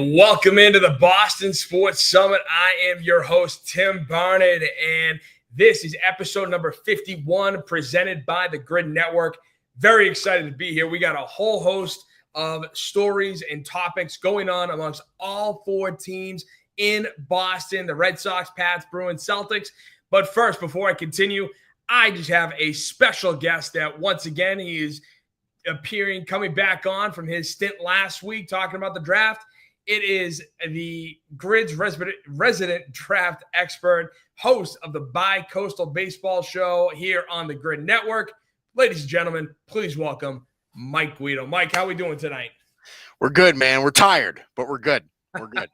And welcome into the Boston Sports Summit. I am your host, Tim Barnett, and this is episode number 51 presented by the Grid Network. Very excited to be here. We got a whole host of stories and topics going on amongst all four teams in Boston, the Red Sox, Pats, Bruins, Celtics. But first, before I continue, I just have a special guest that once again, he is coming back on from his stint last week talking about the draft. It is the Grid's resident draft expert, host of the Bi-Coastal Baseball Show here on the Grid Network. Ladies and gentlemen, please welcome Mike Guido. Mike, how are we doing tonight? We're good, man. We're tired, but we're good. We're good.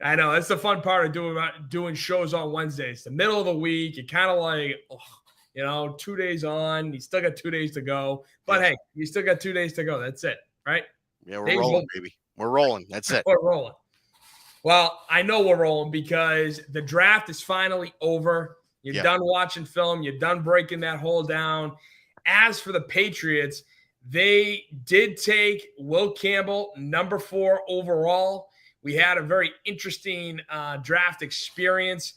I know. That's the fun part of doing shows on Wednesdays. The middle of the week, you kind of like, 2 days on. You still got 2 days to go. But, Hey, you still got 2 days to go. That's it, right? Yeah, we're rolling, baby. We're rolling. That's it. We're rolling. Well, I know we're rolling because the draft is finally over. You're done watching film. You're done breaking that hole down. As for the Patriots, they did take Will Campbell, number 4 overall. We had a very interesting draft experience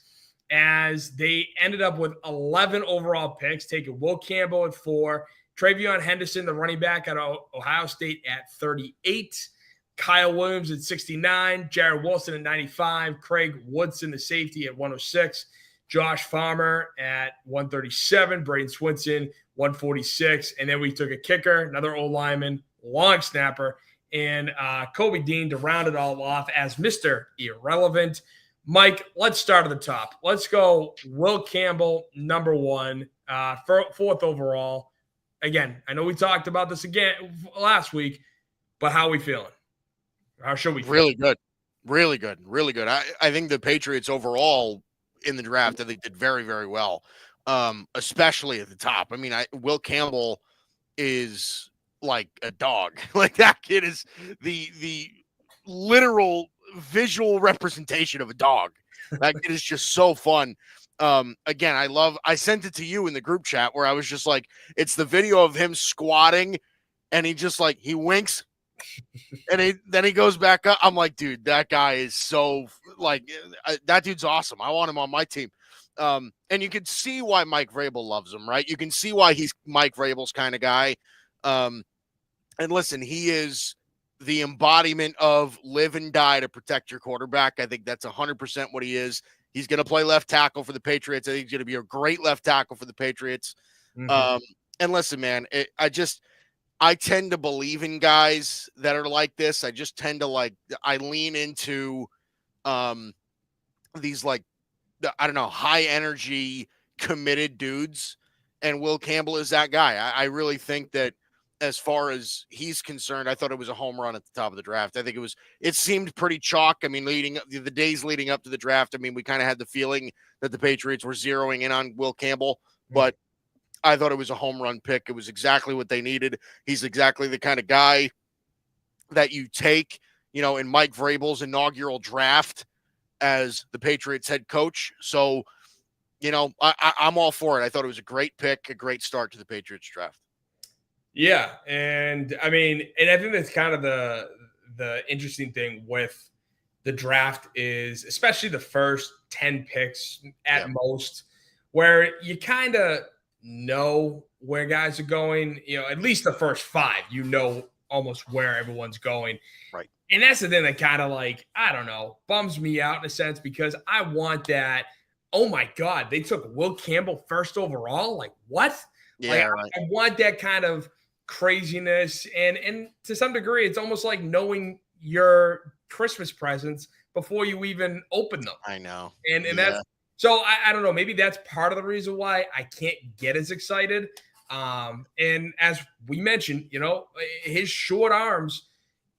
as they ended up with 11 overall picks, taking Will Campbell at 4, Travion Henderson, the running back at Ohio State, at 38, Kyle Williams at 69, Jared Wilson at 95, Craig Woodson, the safety, at 106, Josh Farmer at 137, Braden Swinson, 146, and then we took a kicker, another old lineman, long snapper, and Kobe Dean to round it all off as Mr. Irrelevant. Mike, let's start at the top. Let's go Will Campbell, number 1, 4th overall. Again, I know we talked about this again last week, but how are we feeling? How should we feel? Really good. Really good. Really good. I think the Patriots overall in the draft, I think, did very, very well, especially at the top. I mean, Will Campbell is like a dog. Like, that kid is the literal visual representation of a dog. That kid is just so fun. Again, I sent it to you in the group chat where I was just like, it's the video of him squatting and he just like, he winks and then he goes back up. I'm like, dude, that guy is so like, that dude's awesome. I want him on my team. And you can see why Mike Vrabel loves him, right? You can see why he's Mike Vrabel's kind of guy. And listen, he is the embodiment of live and die to protect your quarterback. I think that's 100% what he is. He's going to play left tackle for the Patriots. I think he's going to be a great left tackle for the Patriots. Mm-hmm. And listen, man, I tend to believe in guys that are like this. I just tend to I lean into these high energy, committed dudes. And Will Campbell is that guy. I really think that as far as he's concerned, I thought it was a home run at the top of the draft. I think it seemed pretty chalk. I mean, the days leading up to the draft, I mean, we kind of had the feeling that the Patriots were zeroing in on Will Campbell, but I thought it was a home run pick. It was exactly what they needed. He's exactly the kind of guy that you take, in Mike Vrabel's inaugural draft as the Patriots head coach. So, I'm all for it. I thought it was a great pick, a great start to the Patriots draft. Yeah, and I mean, and I think that's kind of the interesting thing with the draft is, especially the first 10 picks at most, where you kind of know where guys are going. At least the first 5, almost where everyone's going. Right. And that's the thing that kind of I don't know, bums me out in a sense because I want that. Oh my God, they took Will Campbell first overall. Like what? Yeah, right. I want that kind of craziness, and to some degree it's almost like knowing your Christmas presents before you even open them. I know. And that's so I don't know, maybe that's part of the reason why I can't get as excited. And as we mentioned, his short arms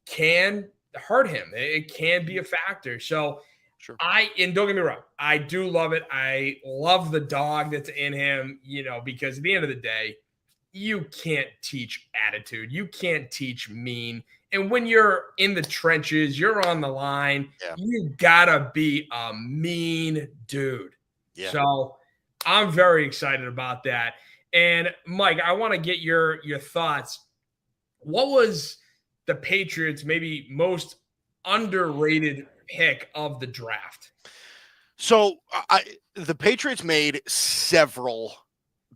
can hurt him. It can be a factor. So sure. And don't get me wrong, I do love it. I love the dog that's in him, because at the end of the day, you can't teach attitude. You can't teach mean. And when you're in the trenches, you're on the line, you gotta be a mean dude. Yeah. So I'm very excited about that. And Mike, I want to get your thoughts. What was the Patriots maybe most underrated pick of the draft? So the Patriots made several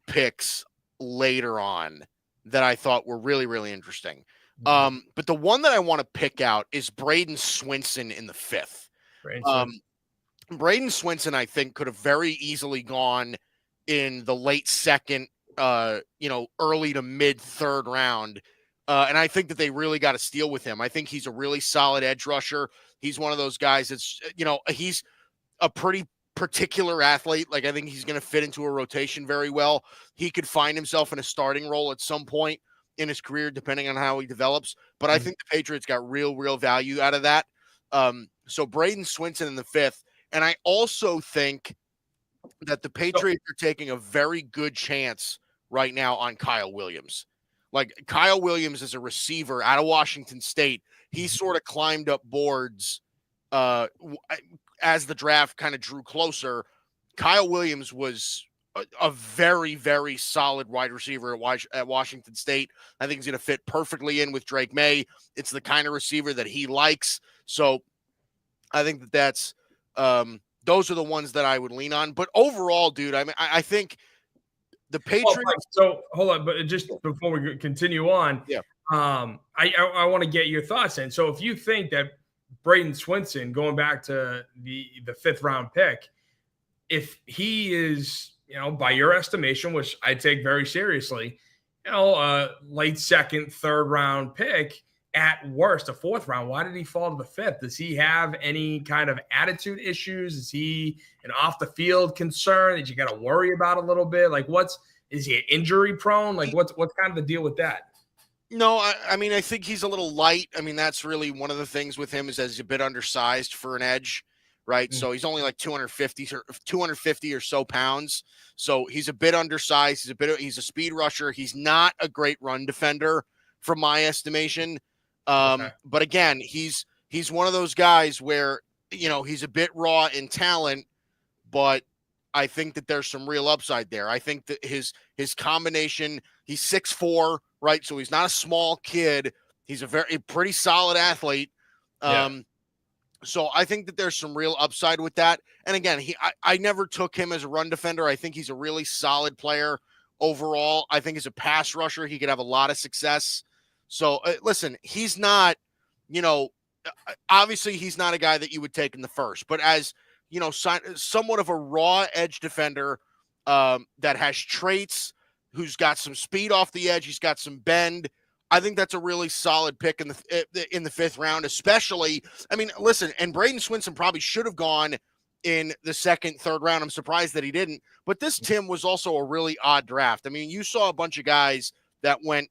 picks later on that I thought were really, really interesting. But the one that I want to pick out is Braden Swinson in the 5th. Braden Swinson, I think, could have very easily gone in the late 2nd, early to mid 3rd round. And I think that they really got a steal with him. I think he's a really solid edge rusher. He's one of those guys that's, he's a pretty particular athlete. Like, I think he's going to fit into a rotation very well. He could find himself in a starting role at some point in his career, depending on how he develops. But I think the Patriots got real value out of that. So Braden Swinson in the 5th. And I also think that the Patriots are taking a very good chance right now on Kyle Williams. Like, Kyle Williams is a receiver out of Washington State. He sort of climbed up boards as the draft kind of drew closer. Kyle Williams was a very, very solid wide receiver at Washington State. I think he's going to fit perfectly in with Drake May. It's the kind of receiver that he likes. So I think that that's those are the ones that I would lean on. But overall, dude, I mean, I think the Patriots. So hold on, but just before we continue on, I want to get your thoughts in. So if you think that Braden Swinson, going back to the 5th round pick, if he is, by your estimation, which I take very seriously, late 2nd, 3rd round pick, at worst, a 4th round, why did he fall to the 5th? Does he have any kind of attitude issues? Is he an off the field concern that you got to worry about a little bit? Like, is he injury prone? Like, what's kind of the deal with that? No, I mean, I think he's a little light. I mean, that's really one of the things with him is that he's a bit undersized for an edge, right? So he's only like 250 or so pounds. So he's a bit undersized. He's a speed rusher. He's not a great run defender from my estimation. But again, he's one of those guys where, he's a bit raw in talent, but I think that there's some real upside there. I think that his combination, he's 6'4", right? So he's not a small kid. He's a pretty solid athlete. So I think that there's some real upside with that. And again, I never took him as a run defender. I think he's a really solid player overall. I think as a pass rusher, he could have a lot of success. So listen, he's not, obviously he's not a guy that you would take in the 1st, but as, somewhat of a raw edge defender that has traits, who's got some speed off the edge, he's got some bend. I think that's a really solid pick in the 5th round, especially. I mean, listen, and Braden Swinson probably should have gone in the 2nd, 3rd round. I'm surprised that he didn't. But this, Tim, was also a really odd draft. I mean, you saw a bunch of guys that went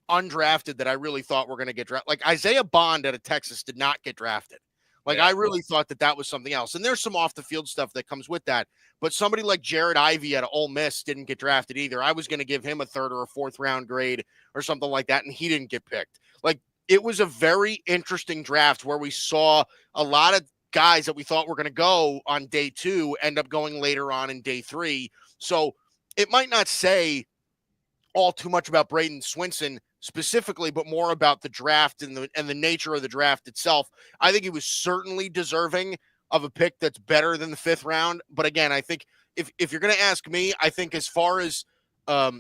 undrafted that I really thought were going to get drafted. Like Isaiah Bond out of Texas did not get drafted. Like, I really thought that was something else. And there's some off the field stuff that comes with that. But somebody like Jared Ivey out of Ole Miss didn't get drafted either. I was going to give him a 3rd or a 4th round grade or something like that, and he didn't get picked. Like, it was a very interesting draft where we saw a lot of guys that we thought were going to go on day 2 end up going later on in day 3. So it might not say all too much about Braden Swinson specifically, but more about the draft and the nature of the draft itself. I think he was certainly deserving of a pick that's better than the 5th round. But again, I think if you're going to ask me, I think as far as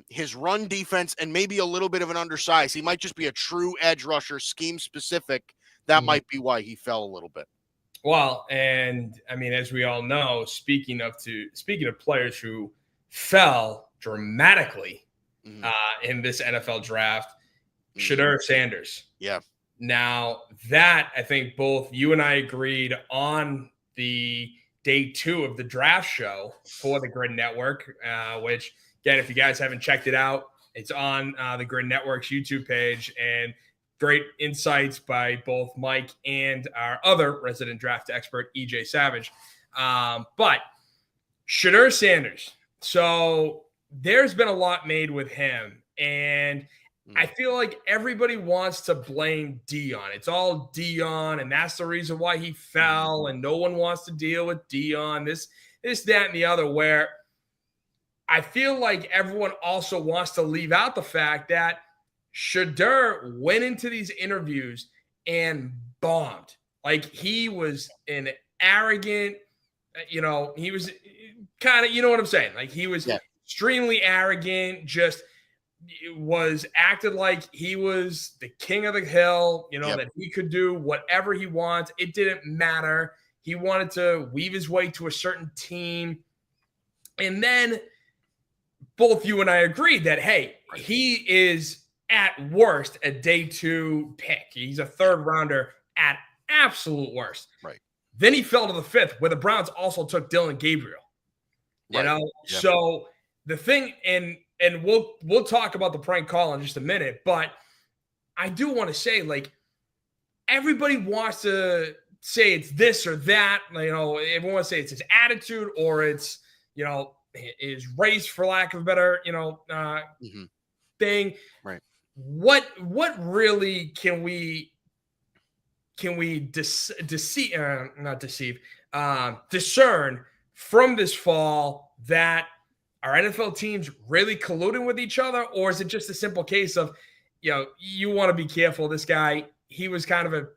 his run defense and maybe a little bit of an undersize, he might just be a true edge rusher, scheme specific. That might be why he fell a little bit. Well, and I mean, as we all know, speaking of players who fell dramatically in this NFL draft, Shedeur Sanders. Yeah. Now that I think both you and I agreed on the day 2 of the draft show for the Grid Network, which again, if you guys haven't checked it out, it's on the Grid Network's YouTube page, and great insights by both Mike and our other resident draft expert, EJ Savage. But Shedeur Sanders. So there's been a lot made with him, and I feel like everybody wants to blame Dion. It's all Dion, and that's the reason why he fell, and no one wants to deal with Dion, this, that, and the other, where I feel like everyone also wants to leave out the fact that Shedeur went into these interviews and bombed. Like, he was an arrogant, he was kind of, you know what I'm saying? Like, he was extremely arrogant, just acted like he was the king of the hill, that he could do whatever he wants. It didn't matter. He wanted to weave his way to a certain team. And then both you and I agreed that, hey, he is at worst a day 2 pick. He's a 3rd rounder at absolute worst. Right. Then he fell to the 5th, where the Browns also took Dylan Gabriel. So the thing, and we'll talk about the prank call in just a minute, but I do want to say, like, everybody wants to say it's this or that. Everyone wants to say it's his attitude or it's, his race, for lack of a better, thing. Right. What really can we discern from this fall that are NFL teams really colluding with each other, or is it just a simple case of, you want to be careful. This guy, he was kind of a,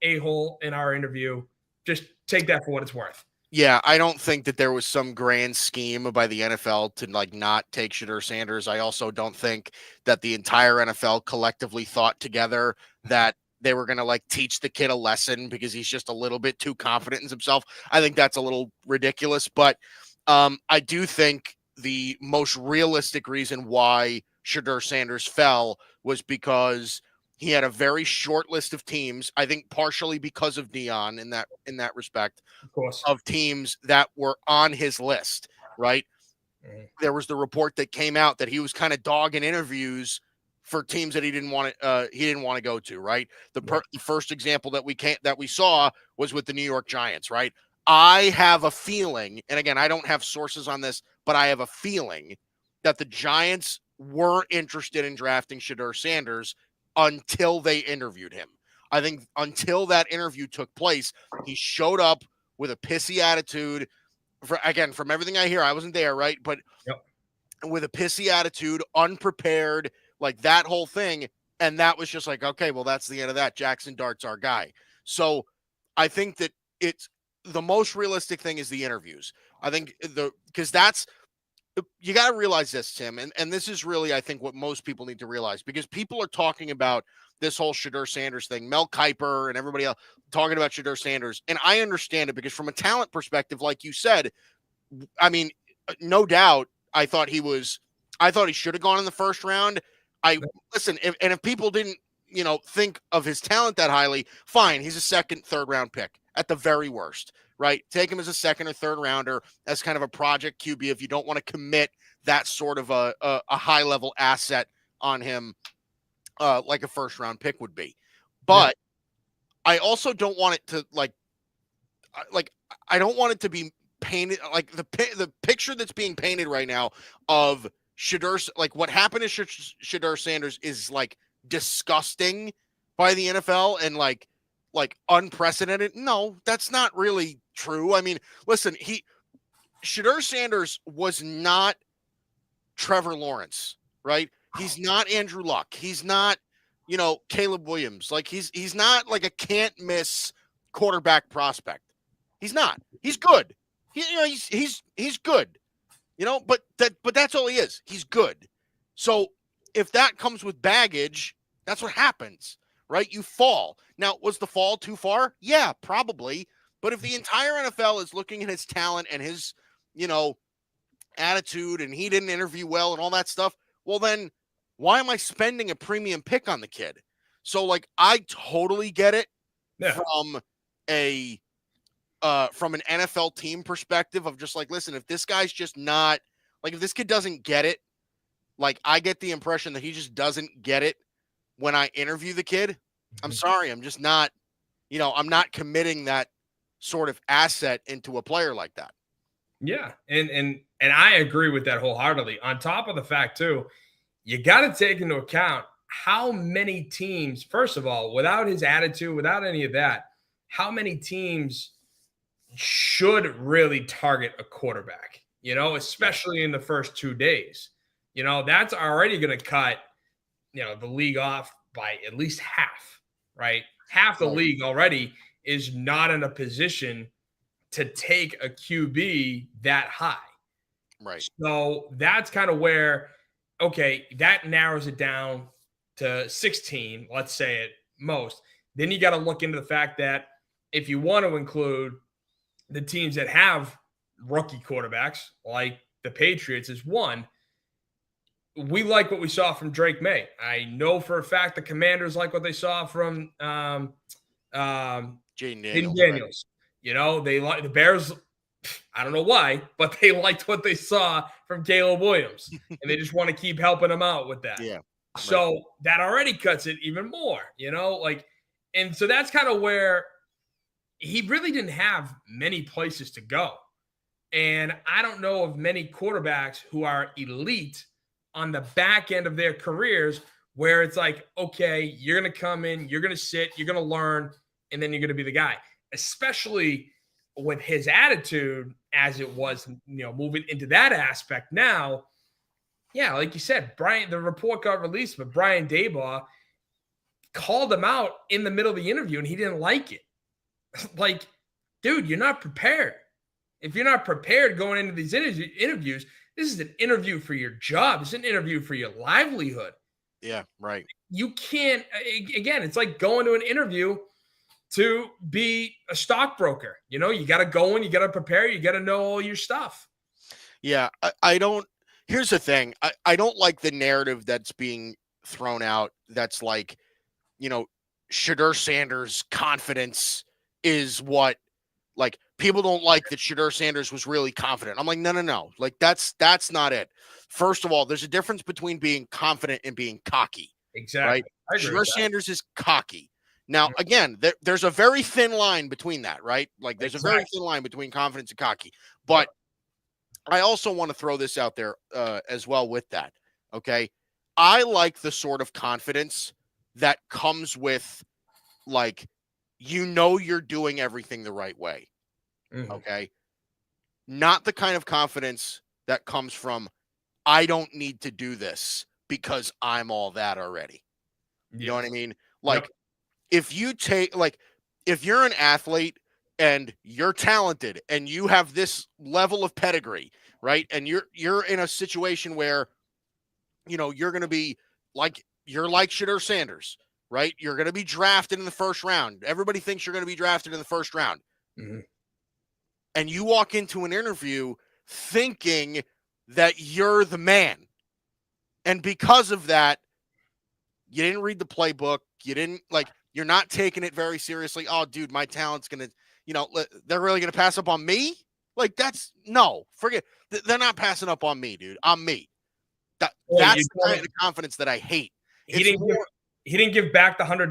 a-hole in our interview. Just take that for what it's worth. Yeah, I don't think that there was some grand scheme by the NFL to not take Shedeur Sanders. I also don't think that the entire NFL collectively thought together that they were going to teach the kid a lesson because he's just a little bit too confident in himself. I think that's a little ridiculous, but I do think the most realistic reason why Shedeur Sanders fell was because he had a very short list of teams. I think partially because of Dion in that respect, of course, of teams that were on his list, right? Mm-hmm. There was the report that came out that he was kind of dogging interviews for teams that he didn't want to go to, right? The first example that we saw was with the New York Giants, right? I have a feeling, and again, I don't have sources on this, but I have a feeling that the Giants were interested in drafting Shedeur Sanders until they interviewed him. I think until that interview took place, he showed up with a pissy attitude. From everything I hear, I wasn't there, right? But with a pissy attitude, unprepared, like that whole thing. And that was just like, okay, well, that's the end of that. Jackson Dart's our guy. So I think that it's the most realistic thing is the interviews. I think because that's, you got to realize this, Tim, and this is really, I think, what most people need to realize, because people are talking about this whole Shedeur Sanders thing, Mel Kiper and everybody else talking about Shedeur Sanders, and I understand it because from a talent perspective, like you said, I no doubt, I thought he should have gone in the first round. Listen, if people didn't, think of his talent that highly, fine, he's a 2nd, 3rd round pick at the very worst. Right? Take him as a 2nd or 3rd rounder as kind of a project QB if you don't want to commit that sort of a high level asset on him like a 1st round pick would be. But I also don't want it to I don't want it to be painted like the picture that's being painted right now of Shedeur, like what happened to Shedeur Sanders is disgusting by the NFL and like unprecedented. No, that's not really true. Listen, Shedeur Sanders was not Trevor Lawrence, right? He's not Andrew Luck. He's not, Caleb Williams. He's not like a can't miss quarterback prospect. He's not. He's good. He's good. But that's all he is. He's good. So if that comes with baggage, that's what happens. Right? You fall. Now, was the fall too far? Yeah, probably. But if the entire NFL is looking at his talent and his, attitude and he didn't interview well and all that stuff, well, then why am I spending a premium pick on the kid? So, I totally get it from an NFL team perspective of just listen, if this guy's just not, if this kid doesn't get it, I get the impression that he just doesn't get it when I interview the kid. I'm sorry. I'm just not, I'm not committing that sort of asset into a player like that. Yeah. And I agree with that wholeheartedly. On top of the fact too, you got to take into account how many teams, first of all, without his attitude, without any of that, how many teams should really target a quarterback, especially in the first 2 days. That's already going to cut, the league off by at least half, right? half the league already is not in a position to take a QB that high. Right. So that's kind of where, okay, that narrows it down to 16, let's say at most. Then you got to look into the fact that if you want to include the teams that have rookie quarterbacks, like the Patriots, is one. We like what we saw from Drake May. I know for a fact the Commanders like what they saw from Jaden Daniels. Right? You know, they like the Bears. I don't know why, but they liked what they saw from Caleb Williams, and they just want to keep helping him out with that. Yeah. So that already cuts it even more, you know, like, and so that's kind of where he really didn't have many places to go. And I don't know of many quarterbacks who are elite on the back end of their careers where it's like, okay, you're going to come in, you're going to sit, you're going to learn, and then you're going to be the guy, especially with his attitude as it was, you know, moving into that aspect now. Yeah, like you said, the report got released, but Brian Daboll called him out in the middle of the interview and he didn't like it. Like, dude, you're not prepared. If you're not prepared going into these interviews, this is an interview for your job. It's an interview for your livelihood. Yeah, right. You can't, again, it's like going to an interview to be a stockbroker. You know, you got to go in, you got to prepare, you got to know all your stuff. Yeah, I don't. Here's the thing. I don't like the narrative that's being thrown out. That's like, you know, Shedeur Sanders' confidence is what, like, people don't like that Shedeur Sanders was really confident. I'm like, no. Like, that's not it. First of all, there's a difference between being confident and being cocky. Exactly. Right? Shedeur Sanders is cocky. Now, again, there's a very thin line between that, right? Like, there's a very thin line between confidence and cocky. But I also want to throw this out there as well with that, okay? I like the sort of confidence that comes with, like, you know you're doing everything the right way, okay? Not the kind of confidence that comes from, I don't need to do this because I'm all that already. You know what I mean? Like, if you take, like, if you're an athlete and you're talented and you have this level of pedigree, right? And you're in a situation where, you know, you're going to be like, you're like Shedeur Sanders, right? You're going to be drafted in the first round. Everybody thinks you're going to be drafted in the first round. And you walk into an interview thinking that you're the man. And because of that, you didn't read the playbook. You didn't, like, you're not taking it very seriously. Oh, dude, my talent's going to, you know, they're really going to pass up on me? Like, that's, no, forget. They're not passing up on me, dude. I'm me. That's the kind of confidence that I hate. He didn't give back the $100.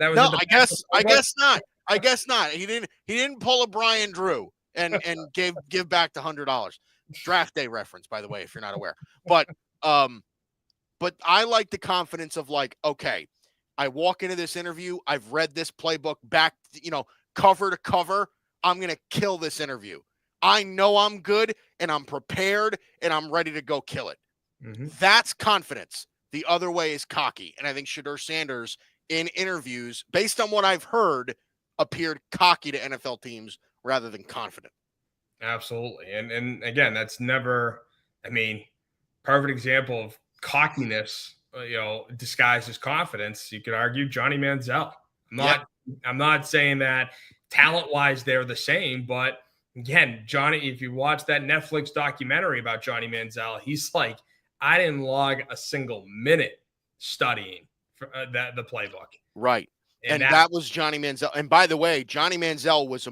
That was no, I guess not. I guess not. He didn't pull a Brian Drew and give back the $100. Draft day reference, by the way, if you're not aware. But I like the confidence of, like, okay, I walk into this interview, I've read this playbook back, you know, cover to cover. I'm going to kill this interview. I know I'm good and I'm prepared and I'm ready to go kill it. That's confidence. The other way is cocky. And I think Shedeur Sanders in interviews, based on what I've heard, appeared cocky to NFL teams rather than confident. Absolutely. And again, that's never, I mean, perfect example of cockiness, you know, disguised as confidence. You could argue Johnny Manziel. I'm not saying that talent-wise they're the same, but again, Johnny, if you watch that Netflix documentary about Johnny Manziel, he's like, I didn't log a single minute studying for, the playbook. Right. And that was Johnny Manziel. And by the way, Johnny Manziel was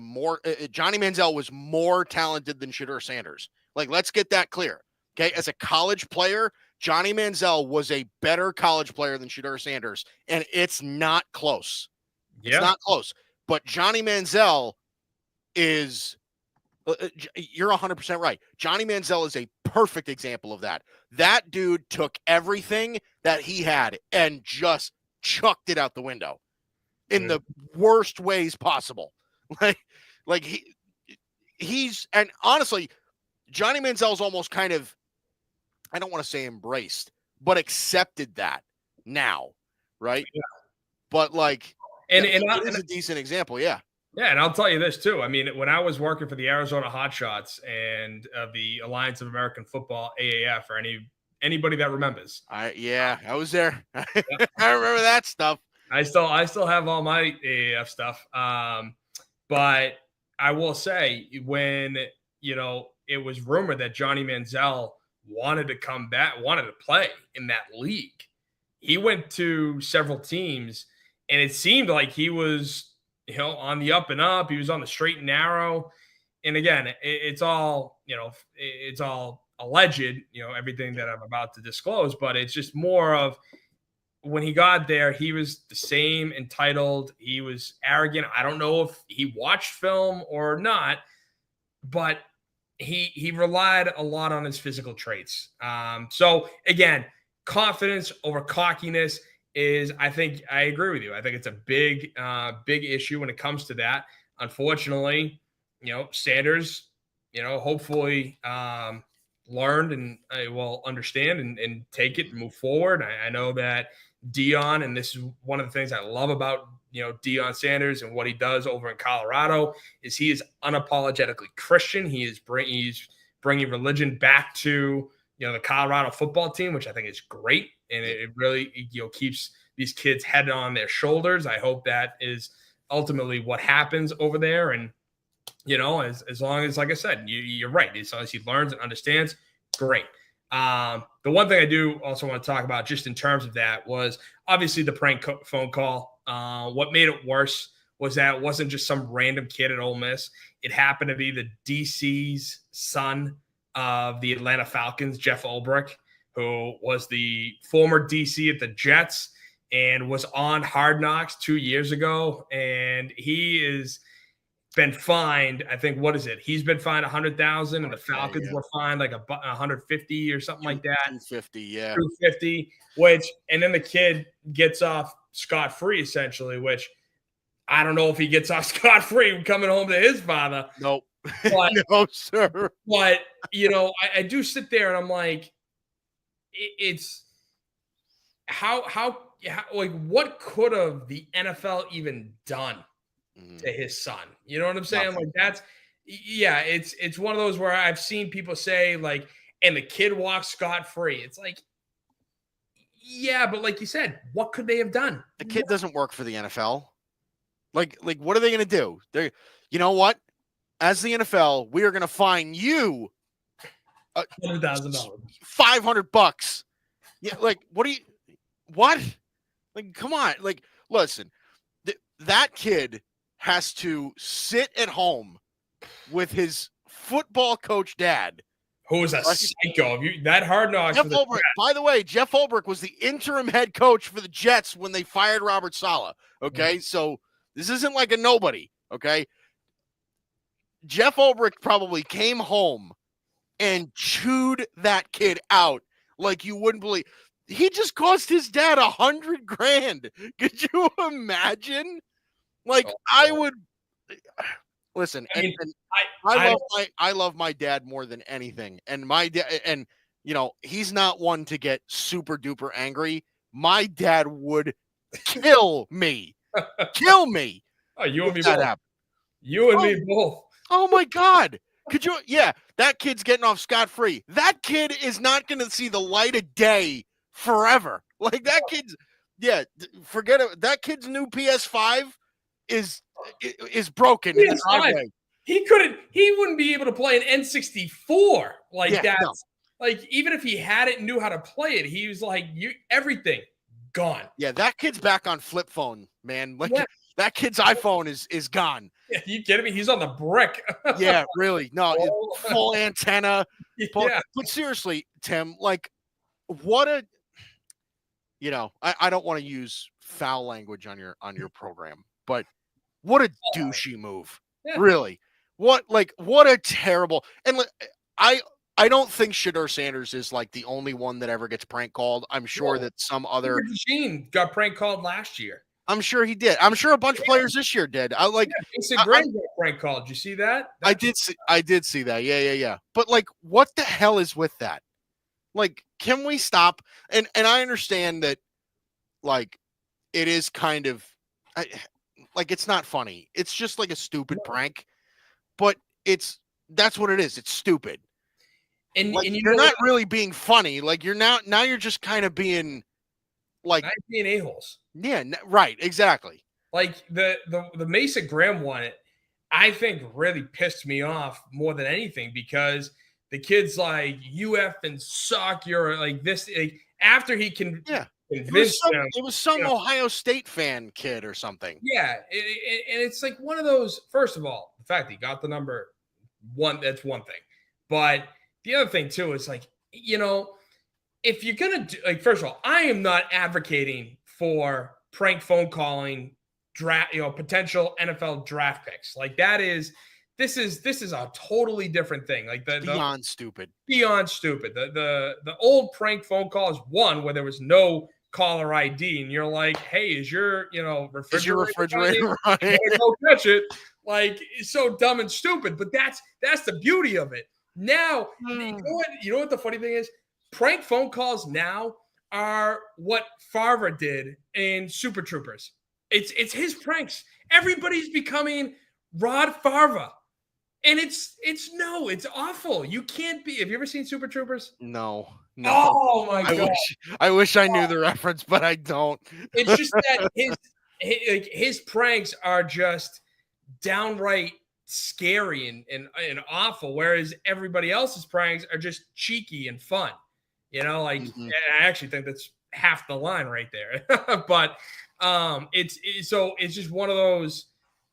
more talented than Shedeur Sanders. Like, let's get that clear. Okay. As a college player, Johnny Manziel was a better college player than Shedeur Sanders. And it's not close. It's not close. But Johnny Manziel is, you're 100% right. Johnny Manziel is a perfect example of that. That dude took everything that he had and just chucked it out the window in the worst ways possible. Like he's, and honestly, Johnny Manziel's almost kind of, I don't want to say embraced, but accepted that now, right? Yeah. But, like, And, it and is a decent example. Yeah. Yeah, and I'll tell you this too. I mean, when I was working for the Arizona Hotshots and the Alliance of American Football (AAF), or anybody that remembers, I was there. I yeah, remember that stuff. I still have all my AAF stuff. But I will say, when it was rumored that Johnny Manziel wanted to come back, wanted to play in that league, he went to several teams, and it seemed like he was on the up and up. He was on the straight and narrow. And again, it's all, it's all alleged, everything that I'm about to disclose, but it's just more of, when he got there, he was the same, entitled. He was arrogant. I don't know if he watched film or not, but he relied a lot on his physical traits. So again, confidence over cockiness is, I think, I agree with you. I think it's a big issue when it comes to that. Unfortunately, Sanders, hopefully learned and will understand and take it and move forward. I know that Deion, and this is one of the things I love about Deion Sanders and what he does over in Colorado, is he is unapologetically Christian. He's bringing religion back to the Colorado football team, which I think is great, and it really keeps these kids' head on their shoulders. I hope that is ultimately what happens over there, and as long as, like I said, you're right, as long as he learns and understands, great. The one thing I do also want to talk about, just in terms of that, was obviously the prank phone call. What made it worse was that it wasn't just some random kid at Ole Miss. It happened to be the DC's son of the Atlanta Falcons, Jeff Ulbrich, who was the former DC at the Jets and was on Hard Knocks 2 years ago. And he is been fined, I think, what is it? He's been fined $100,000, and the Falcons were fined like 150 or something like that. 250, yeah. 250, and then the kid gets off scot-free, essentially, which I don't know if he gets off scot-free coming home to his father. Nope. But, no, sir. But, I do sit there and I'm like, it's how like, what could have the NFL even done to his son? You know what I'm saying? Nothing. Like, it's one of those where I've seen people say, like, and the kid walks scot-free. It's like, yeah, but like you said, what could they have done? The kid doesn't work for the NFL. Like what are they going to do? You know what? As the NFL, we are going to fine you $100,000, $500. Yeah, like, what? Like, come on. Like, listen, that kid has to sit at home with his football coach dad, who is a psycho. That Hard Knocks. Jeff Ulbrich. By the way, Jeff Ulbrich was the interim head coach for the Jets when they fired Robert Saleh. Okay, so this isn't like a nobody. Okay, Jeff Ulbrich probably came home and chewed that kid out like you wouldn't believe. He just cost his dad $100,000. Could you imagine? Like, I would listen. I love my dad more than anything, and my dad, and he's not one to get super duper angry. My dad would kill me, kill me. Oh, you and me both. You and me both. Oh my God. Could you? Yeah, that kid's getting off scot-free. That kid is not going to see the light of day forever. Like, that kid's, forget it. That kid's new PS5 is broken in the driveway. He wouldn't be able to play an N64 like that. No. Like, even if he had it and knew how to play it, he was like, everything gone. Yeah, that kid's back on flip phone, man. Like, that kid's iPhone is gone. Yeah, you kidding me? He's on the brick. Yeah, really. No, full antenna. Yeah. But seriously, Tim, like, what a, I don't want to use foul language on your program, but what a douchey move. Yeah. Really. What a terrible, and I don't think Shedeur Sanders is like the only one that ever gets prank called. I'm sure that some other Gene got prank called last year. I'm sure he did. I'm sure a bunch of players this year did. Mason Graham got prank called. Did you see that? I did see that. Yeah. But like, what the hell is with that? Like, can we stop? And I understand that, like, it is kind of It's not funny. It's just like a stupid prank, but that's what it is. It's stupid. And you're not really being funny. Like you're now you're just kind of being like being a-holes. Yeah, right, exactly. Like the Mason Graham one, I think really pissed me off more than anything because the kid's like, you effing suck. You're like this. Like, after he can convince them. It was some Ohio State fan kid or something. Yeah. And it's like one of those, first of all, the fact that he got the number one, that's one thing. But the other thing, too, is like, if you're going to do, like, first of all, I am not advocating for prank phone calling draft, potential NFL draft picks. Like this is a totally different thing. Like beyond stupid. The old prank phone call is one where there was no caller ID, and you're like, hey, is your refrigerator running? Go catch it. Like, it's so dumb and stupid, but that's the beauty of it. Now, you know what the funny thing is? Prank phone calls now are what Favre did in Super Troopers. It's his pranks. Everybody's becoming Rod Favre. And it's awful. You can't be. Have you ever seen Super Troopers? No. Oh my God. I wish I knew the reference, but I don't. It's just that his pranks are just downright scary and awful, whereas everybody else's pranks are just cheeky and fun. And I actually think that's half the line right there. But it's just one of those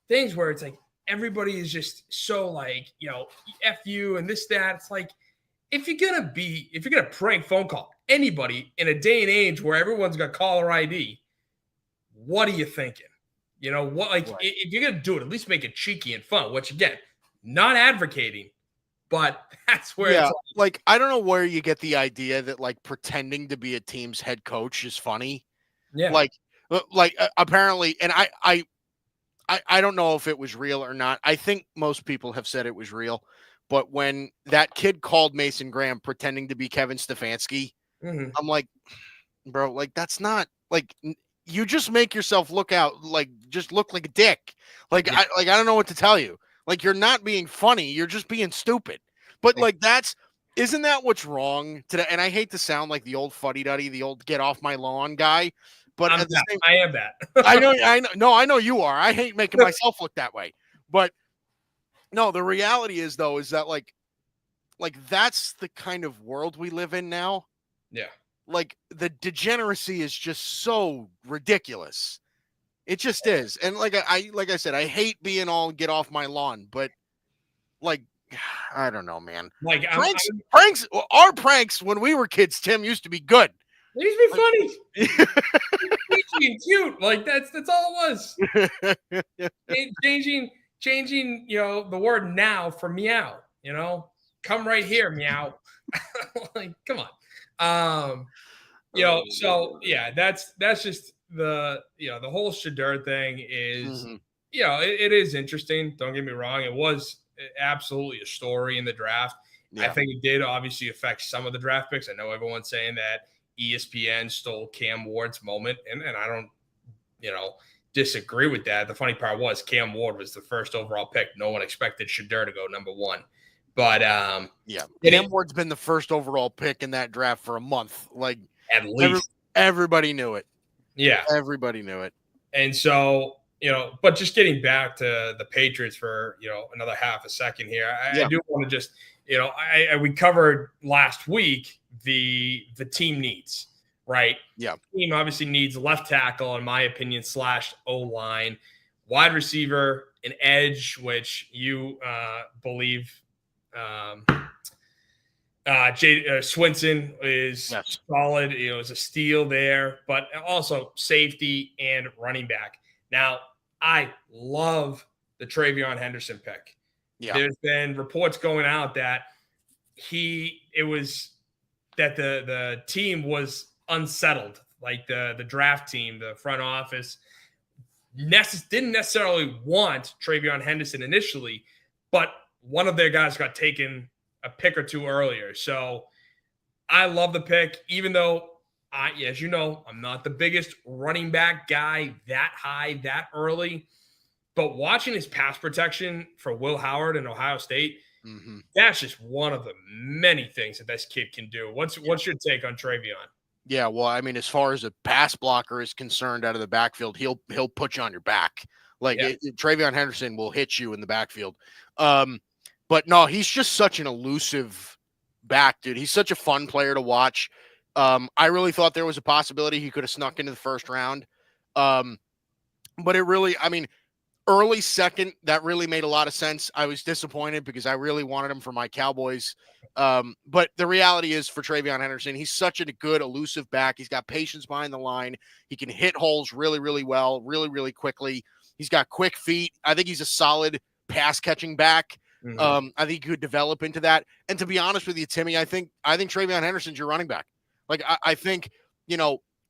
things where it's like everybody is just so like, F you and this, that. It's like, if you're gonna prank phone call anybody in a day and age where everyone's got caller ID, what are you thinking? If you're gonna do it, at least make it cheeky and fun, which again, not advocating, but that's where it's like I don't know where you get the idea that like pretending to be a team's head coach is funny. Yeah. Apparently, and I don't know if it was real or not. I think most people have said it was real. But when that kid called Mason Graham pretending to be Kevin Stefanski, I'm like, bro, like that's not like you just make yourself look like a dick. I don't know what to tell you. Like you're not being funny, you're just being stupid. But isn't that what's wrong today? And I hate to sound like the old fuddy-duddy, the old get off my lawn guy. But I am that. I know. No, I know you are. I hate making myself look that way. But no, the reality is though, is that like that's the kind of world we live in now. Yeah. Like the degeneracy is just so ridiculous. It just is. And like I said, I hate being all get off my lawn, but like I don't know, man. Like pranks, our pranks when we were kids, Tim, used to be good. They used to be funny. Being cute. Like that's all it was. Changing, the word now for meow, come right here, meow. Like, come on. So yeah, that's just the whole Shedeur thing is, it is interesting. Don't get me wrong. It was absolutely a story in the draft. Yeah. I think it did obviously affect some of the draft picks. I know everyone's saying that ESPN stole Cam Ward's moment, and I don't, disagree with that. The funny part was Cam Ward was the first overall pick. No one expected Shedeur to go number one. But Cam Ward's been the first overall pick in that draft for a month. Like at least everybody knew it. Yeah. Everybody knew it. And so, but just getting back to the Patriots for, another half a second here. I do want to just, we covered last week the team needs, right? Yeah. The team obviously needs left tackle, in my opinion, / O-line, wide receiver, an edge, which you believe Swinson is solid. Is a steal there, but also safety and running back. Now, I love the Travion Henderson pick. Yeah. There's been reports going out that the team was unsettled, like the draft team, the front office didn't necessarily want Travion Henderson initially, but one of their guys got taken a pick or two earlier. So I love the pick, even though As you know, I'm not the biggest running back guy that high, that early. But watching his pass protection for Will Howard in Ohio State, that's just one of the many things that this kid can do. What's your take on Travion? Yeah, well, I mean, as far as a pass blocker is concerned out of the backfield, he'll put you on your back. Like Travion Henderson will hit you in the backfield. But no, he's just such an elusive back, dude. He's such a fun player to watch. I really thought there was a possibility he could have snuck into the first round. But it really, I mean, early second, that really made a lot of sense. I was disappointed because I really wanted him for my Cowboys. But the reality is for Travion Henderson, he's such a good elusive back. He's got patience behind the line. He can hit holes really, really well, really, really quickly. He's got quick feet. I think he's a solid pass catching back. I think he could develop into that. And to be honest with you, Timmy, I think Travion Henderson's your running back. Like I think,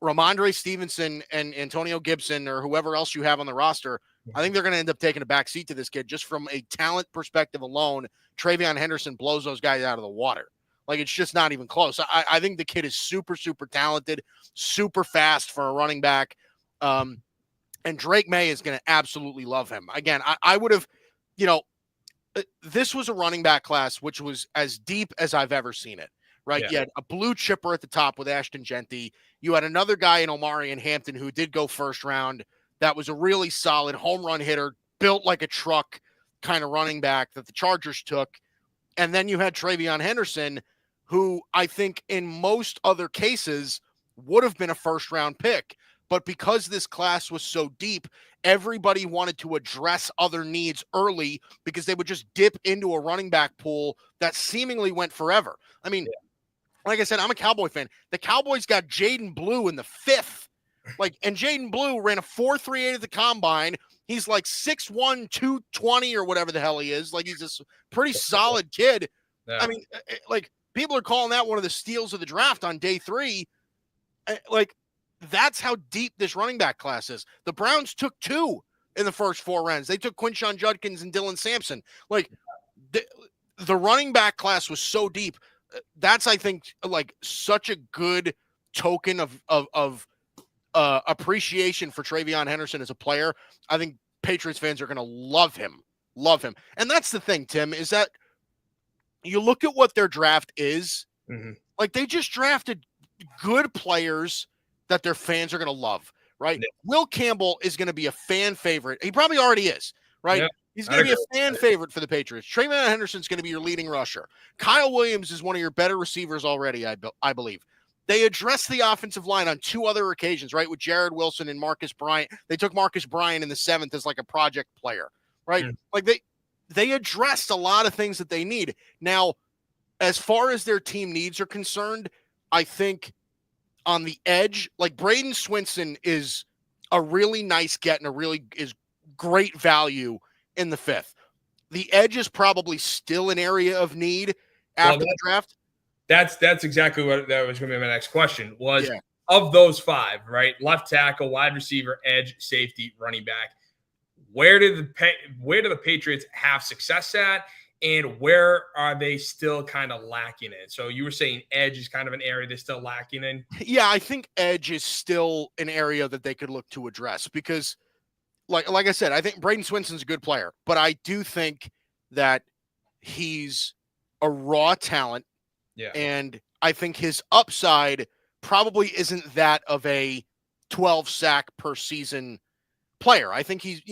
Ramondre Stevenson and Antonio Gibson or whoever else you have on the roster, I think they're going to end up taking a back seat to this kid just from a talent perspective alone. Travion Henderson blows those guys out of the water. Like, it's just not even close. I think the kid is super, super talented, super fast for a running back. And Drake May is going to absolutely love him. Again, I would have, this was a running back class which was as deep as I've ever seen it. Right. You had a blue chipper at the top with Ashton Genty. You had another guy in Omarion Hampton who did go first round. That was a really solid home run hitter, built like a truck kind of running back that the Chargers took. And then you had Travion Henderson, who I think in most other cases would have been a first round pick. But because this class was so deep, everybody wanted to address other needs early because they would just dip into a running back pool that seemingly went forever. I mean, like I said, I'm a Cowboy fan. The Cowboys got Jaden Blue in the 5th. And Jaden Blue ran a 4.38 at the combine. He's like 6'1", 220 or whatever the hell he is. Like, he's this pretty solid kid. Yeah. I mean, people are calling that one of the steals of the draft on day 3. That's how deep this running back class is. The Browns took 2 in the first 4 rounds. They took Quinshon Judkins and Dylan Sampson. The running back class was so deep. That's, I think, such a good token of appreciation for Travion Henderson as a player. I think Patriots fans are going to love him. And that's the thing, Tim, is that you look at what their draft is. They just drafted good players that their fans are going to love, right? Yeah. Will Campbell is going to be a fan favorite. He probably already is, right? Yeah. He's going to be a fan favorite for the Patriots. Travion Henderson's going to be your leading rusher. Kyle Williams is one of your better receivers already, I believe. They addressed the offensive line on 2 other occasions, right, with Jared Wilson and Marcus Bryant. They took Marcus Bryant in the 7th as a project player, right? They addressed a lot of things that they need. Now, as far as their team needs are concerned, I think on the edge, Braden Swinson is a really nice get and is great value in the 5th. The edge is probably still an area of need after the draft. That's exactly what that was going to be my next question was of those 5, right? Left tackle, wide receiver, edge, safety, running back. Where do the Patriots have success at, and where are they still kind of lacking in? So you were saying edge is kind of an area they're still lacking in? Yeah, I think edge is still an area that they could look to address because like I said, I think Braden Swinson's a good player, but I do think that he's a raw talent. Yeah. And I think his upside probably isn't that of a 12 sack per season player. I think he's,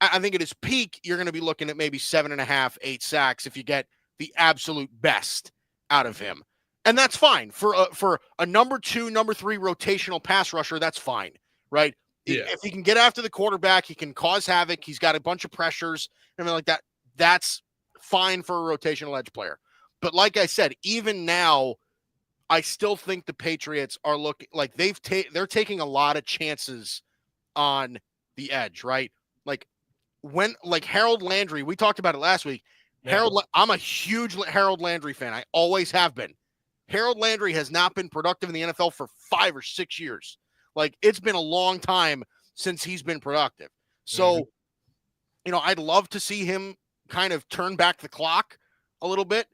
I think at his peak, you're going to be looking at maybe 7.5, 8 sacks if you get the absolute best out of him. And that's fine for a number 2, number 3 rotational pass rusher. That's fine. Right. Yeah. If he can get after the quarterback, he can cause havoc. He's got a bunch of pressures and everything like that. That's fine for a rotational edge player. But like I said, even now, I still think the Patriots are looking like they're taking a lot of chances on the edge, right? When Harold Landry, we talked about it last week. Yeah. I'm a huge Harold Landry fan. I always have been. Harold Landry has not been productive in the NFL for 5 or 6 years. It's been a long time since he's been productive. So, I'd love to see him kind of turn back the clock a little bit,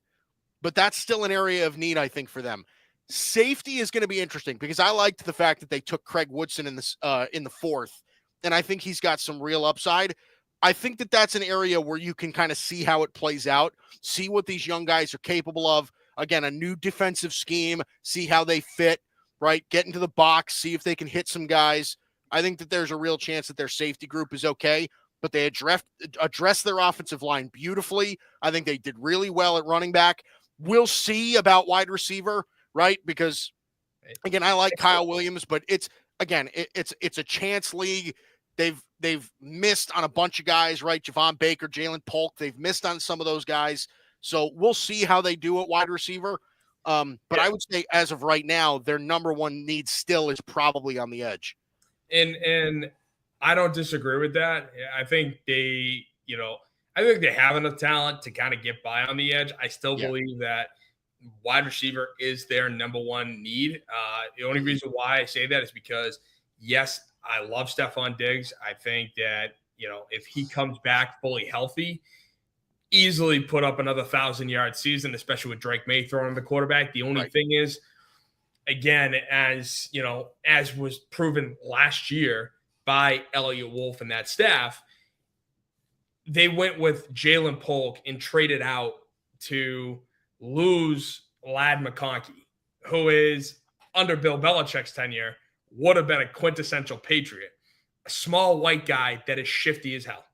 but that's still an area of need, I think, for them. Safety is going to be interesting because I liked the fact that they took Craig Woodson in the fourth, and I think he's got some real upside. I think that that's an area where you can kind of see how it plays out, see what these young guys are capable of. Again, a new defensive scheme, see how they fit, right? Get into the box, see if they can hit some guys. I think that there's a real chance that their safety group is okay, but they addressed their offensive line beautifully. I think they did really well at running back. We'll see about wide receiver, right? Because again, I like Kyle Williams, but it's a chance league. They've missed on a bunch of guys, right? Javon Baker, Jalen Polk, they've missed on some of those guys. So we'll see how they do at wide receiver. But I would say as of right now, their number one need still is probably on the edge. And I don't disagree with that. I think they have enough talent to kind of get by on the edge. I still believe that wide receiver is their number one need. The only reason why I say that is because, yes, I love Stephon Diggs. I think that, if he comes back fully healthy, easily put up another 1,000-yard season, especially with Drake May throwing the quarterback. The only thing is, again, as was proven last year by Elliott Wolf and that staff, they went with Jalen Polk and traded out to lose Ladd McConkey, who is, under Bill Belichick's tenure, would have been a quintessential Patriot. A small white guy that is shifty as hell.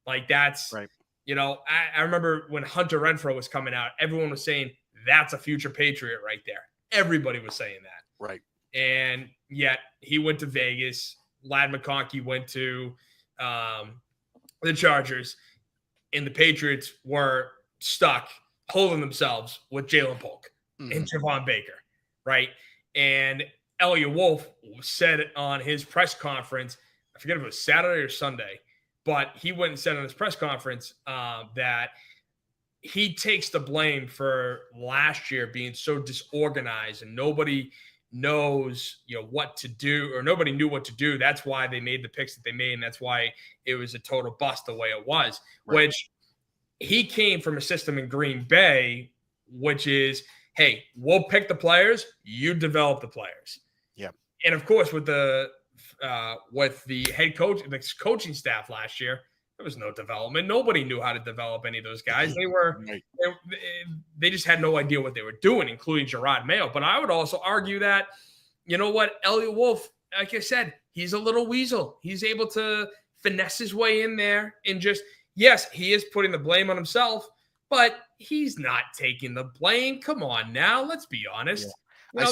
Like, that's right. I remember when Hunter Renfrow was coming out, everyone was saying that's a future Patriot right there. Everybody was saying that. Right. And yet he went to Vegas. Ladd McConkey went to the Chargers, and the Patriots were stuck holding themselves with Jalen Polk and Javon Baker, right? And Elliott Wolf said on his press conference, I forget if it was Saturday or Sunday, but he went and said on his press conference that he takes the blame for last year being so disorganized and nobody knows what to do, or nobody knew what to do. That's why they made the picks that they made, and that's why it was a total bust the way it was. Right. Which he came from a system in Green Bay, which is, hey, we'll pick the players, you develop the players. Yeah. And of course, with the head coach, the coaching staff last year, there was no development. Nobody knew how to develop any of those guys. They just had no idea what they were doing, including Gerard Mayo. But I would also argue that, Elliott Wolf, like I said, he's a little weasel. He's able to finesse his way in there and just, yes, he is putting the blame on himself, but he's not taking the blame. Come on now, let's be honest. Yeah. I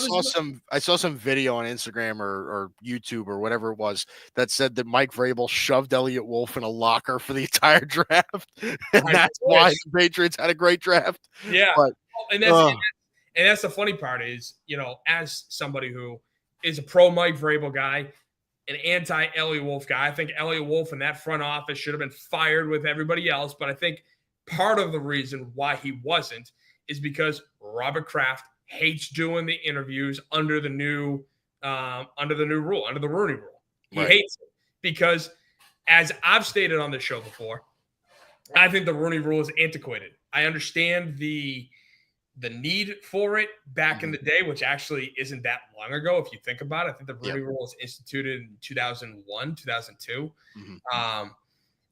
saw some video on Instagram or YouTube or whatever it was that said that Mike Vrabel shoved Elliott Wolf in a locker for the entire draft, and that's why the Patriots had a great draft. Yeah, and that's the funny part is, as somebody who is a pro Mike Vrabel guy, an anti Elliott Wolf guy, I think Elliott Wolf in that front office should have been fired with everybody else. But I think part of the reason why he wasn't is because Robert Kraft hates doing the interviews under the new rule, under the Rooney Rule. He hates it because, as I've stated on this show before, I think the Rooney Rule is antiquated. I understand the need for it back in the day, which actually isn't that long ago if you think about it. I think the Rooney Rule was instituted in 2001, 2002.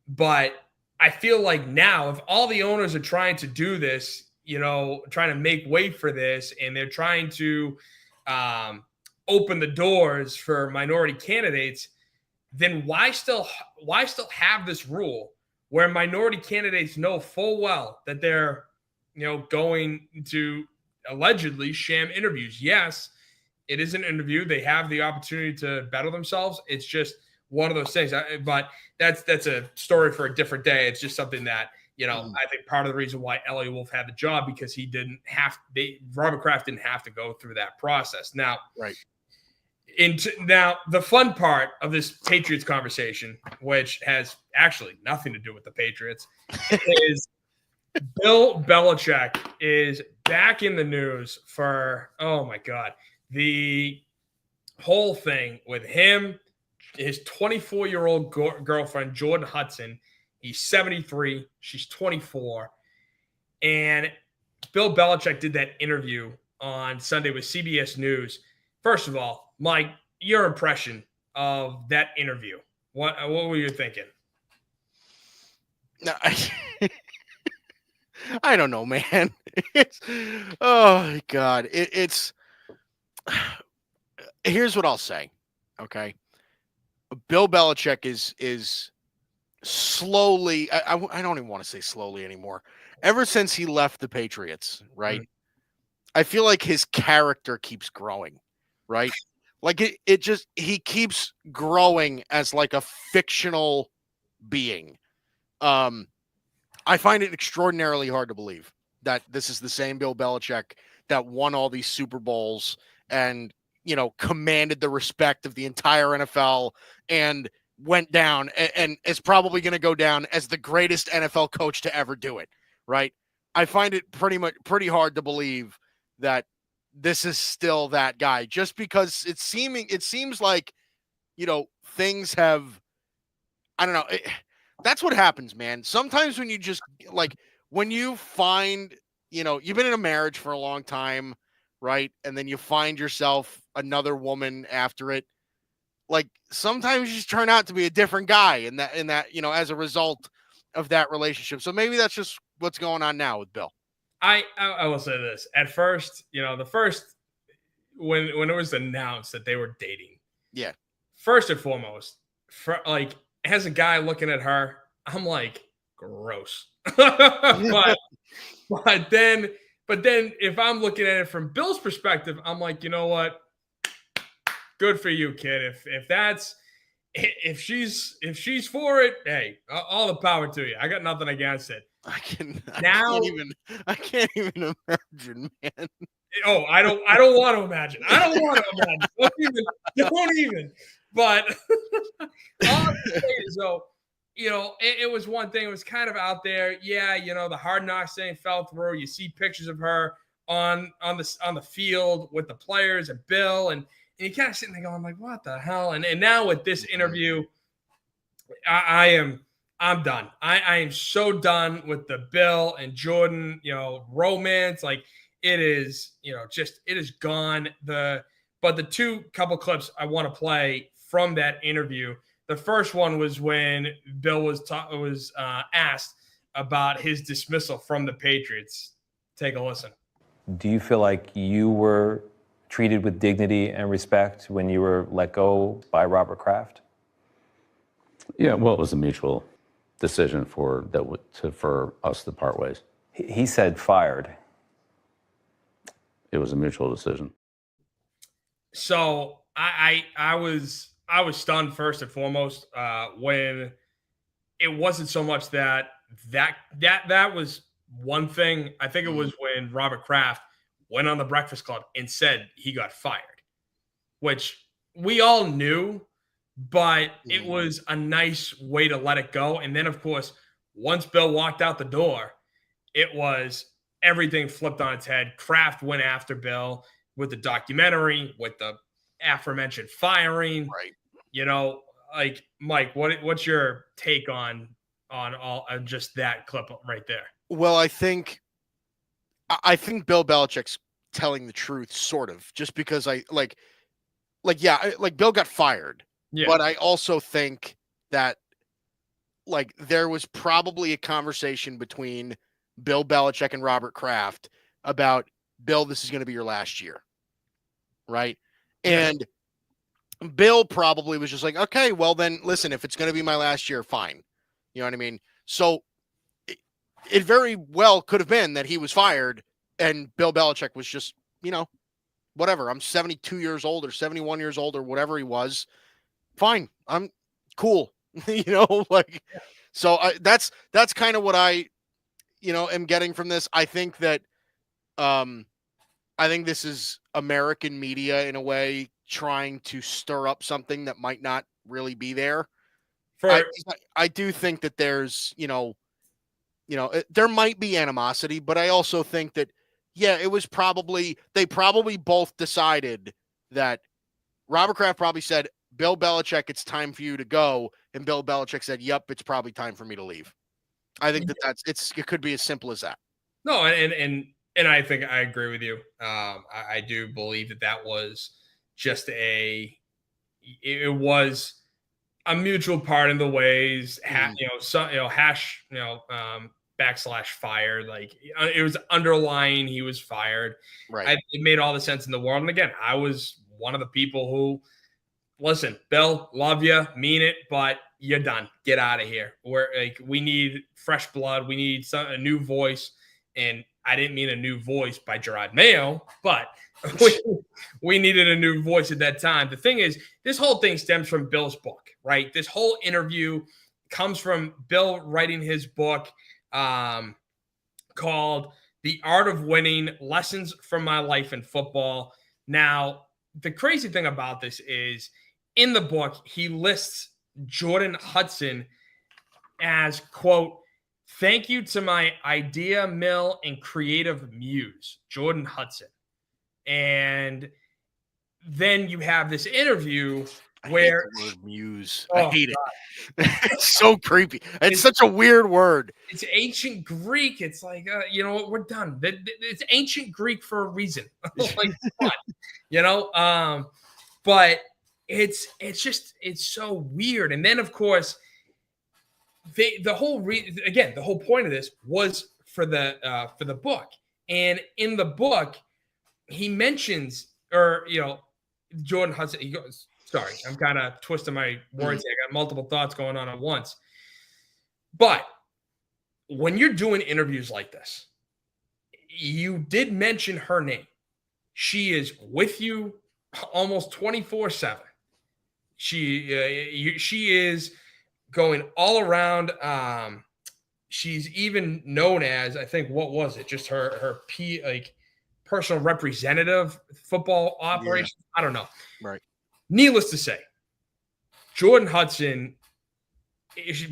But I feel like now, if all the owners are trying to do this, trying to make way for this, and they're trying to open the doors for minority candidates, then why still have this rule where minority candidates know full well that they're, going to allegedly sham interviews? Yes, it is an interview. They have the opportunity to better themselves. It's just one of those things. But that's a story for a different day. It's just something that, I think part of the reason why Elliott Wolf had the job, because Robert Kraft didn't have to go through that process. Now, now the fun part of this Patriots conversation, which has actually nothing to do with the Patriots, is Bill Belichick is back in the news for, oh my God, the whole thing with him, his 24-year-old girlfriend, Jordan Hudson. He's 73. She's 24. And Bill Belichick did that interview on Sunday with CBS News. First of all, Mike, your impression of that interview. What were you thinking? No, I don't know, man. It's, oh God, it's. Here's what I'll say. Okay, Bill Belichick is slowly. I don't even want to say slowly anymore. Ever since he left the Patriots, right? I feel like his character keeps growing, right? Like it just he keeps growing as like a fictional being. I find it extraordinarily hard to believe that this is the same Bill Belichick that won all these Super Bowls and, commanded the respect of the entire NFL and went down and is probably going to go down as the greatest NFL coach to ever do it, right? I find it pretty hard to believe that this is still that guy just because it seems like, things have, I don't know. That's what happens, man. Sometimes when you just when you find, you've been in a marriage for a long time, right? And then you find yourself another woman after it. Like sometimes you just turn out to be a different guy in that, as a result of that relationship. So maybe that's just what's going on now with Bill. I will say this. At first, when it was announced that they were dating. Yeah. First and foremost, as a guy looking at her, I'm like, gross. but then if I'm looking at it from Bill's perspective, I'm like, you know what? Good for you, kid. If she's for it, hey, all the power to you. I got nothing against it. I can't even imagine, man. Oh, I don't want to imagine. I don't want to imagine. Don't even. But all I'm saying is, though, it was one thing. It was kind of out there. Yeah, the Hard Knocks thing fell through. You see pictures of her on the field with the players and Bill, and you kind of sitting there going like, what the hell? And now with this interview, I'm done. I am so done with the Bill and Jordan, romance. Like it is, it is gone. But the two couple clips I want to play from that interview. The first one was when Bill was asked about his dismissal from the Patriots. Take a listen. Do you feel like you were treated with dignity and respect when you were let go by Robert Kraft? Yeah, well, it was a mutual decision for us to part ways. He said fired. It was a mutual decision. So I was stunned first and foremost when it wasn't so much that was one thing. I think it was when Robert Kraft went on the Breakfast Club and said he got fired, which we all knew, but it was a nice way to let it go. And then, of course, once Bill walked out the door, it was everything flipped on its head. Kraft went after Bill with the documentary, with the aforementioned firing. Right. Like Mike, what's your take on all just that clip right there? Well, I think Bill Belichick's telling the truth, sort of, just because Bill got fired, but I also think that there was probably a conversation between Bill Belichick and Robert Kraft about, Bill, this is going to be your last year, right? Yeah. And Bill probably was just like, okay, well then, listen, if it's going to be my last year, fine. You know what I mean? So it very well could have been that he was fired and Bill Belichick was just, whatever. I'm 72 years old or 71 years old or whatever he was. Fine. I'm cool. So that's kind of what I, am getting from this. I think that, I think this is American media in a way trying to stir up something that might not really be there. I do think that there's, there might be animosity, but I also think that, it was they probably both decided that Robert Kraft probably said, Bill Belichick, it's time for you to go. And Bill Belichick said, yep, it's probably time for me to leave. I think it could be as simple as that. No, and And I think I agree with you. I do believe that was just it was a mutual part in the ways, hash, backslash fired. Like it was underlying, he was fired. Right. It made all the sense in the world. And again, I was one of the people who, listen, Bill, love you, mean it, but you're done. Get out of here. We need fresh blood. We need a new voice. And I didn't mean a new voice by Gerard Mayo, but we needed a new voice at that time. The thing is, this whole thing stems from Bill's book, right? This whole interview comes from Bill writing his book called The Art of Winning, Lessons from My Life in Football. Now, the crazy thing about this is in the book, he lists Jordan Hudson as, quote, "Thank you to my idea mill and creative muse, Jordan Hudson." And then you have this interview where I hate the word muse. Oh, I hate it. It's so creepy. It's such a weird word. It's ancient Greek. It's like, we're done. It's ancient Greek for a reason. Like, what? But it's so weird. And then, of course, the whole point of this was for the book. And in the book, he mentions, Jordan Hudson, he goes, sorry, I'm kind of twisting my words here. I got multiple thoughts going on at once. But when you're doing interviews like this, you did mention her name. She is with you almost 24/7. She is going all around. She's even known as, I think, what was it? Just her personal representative, football operations. Yeah. I don't know. Right. Needless to say, Jordan Hudson,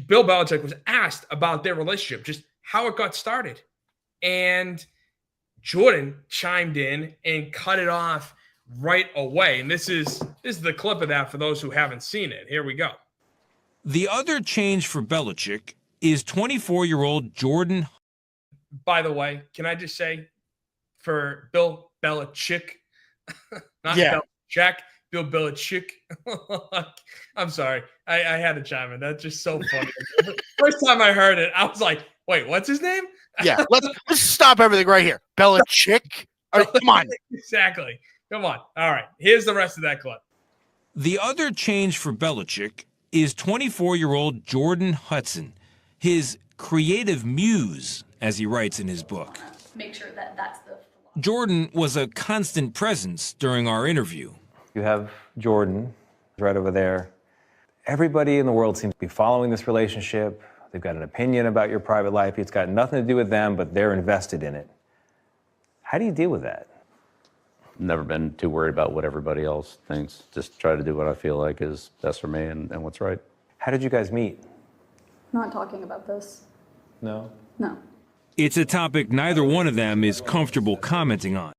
Bill Belichick was asked about their relationship, just how it got started. And Jordan chimed in and cut it off right away. And this is the clip of that for those who haven't seen it. Here we go. The other change for Belichick is 24-year-old Jordan. By the way, can I just say, for Bill Belichick, not Belichick, Bill Belichick. I'm sorry. I had to chime in. That's just so funny. First time I heard it, I was like, wait, what's his name? Yeah, let's stop everything right here. Belichick. Right, come on. Exactly. Come on. All right. Here's the rest of that clip. The other change for Belichick is 24-year-old Jordan Hudson, his creative muse, as he writes in his book. Make sure that that's the philosophy. Jordan was a constant presence during our interview. You have Jordan right over there. Everybody in the world seems to be following this relationship. They've got an opinion about your private life. It's got nothing to do with them, but they're invested in it. How do you deal with that? Never been too worried about what everybody else thinks. Just try to do what I feel like is best for me and what's right. How did you guys meet? Not talking about this. No? No. It's a topic neither one of them is comfortable commenting on.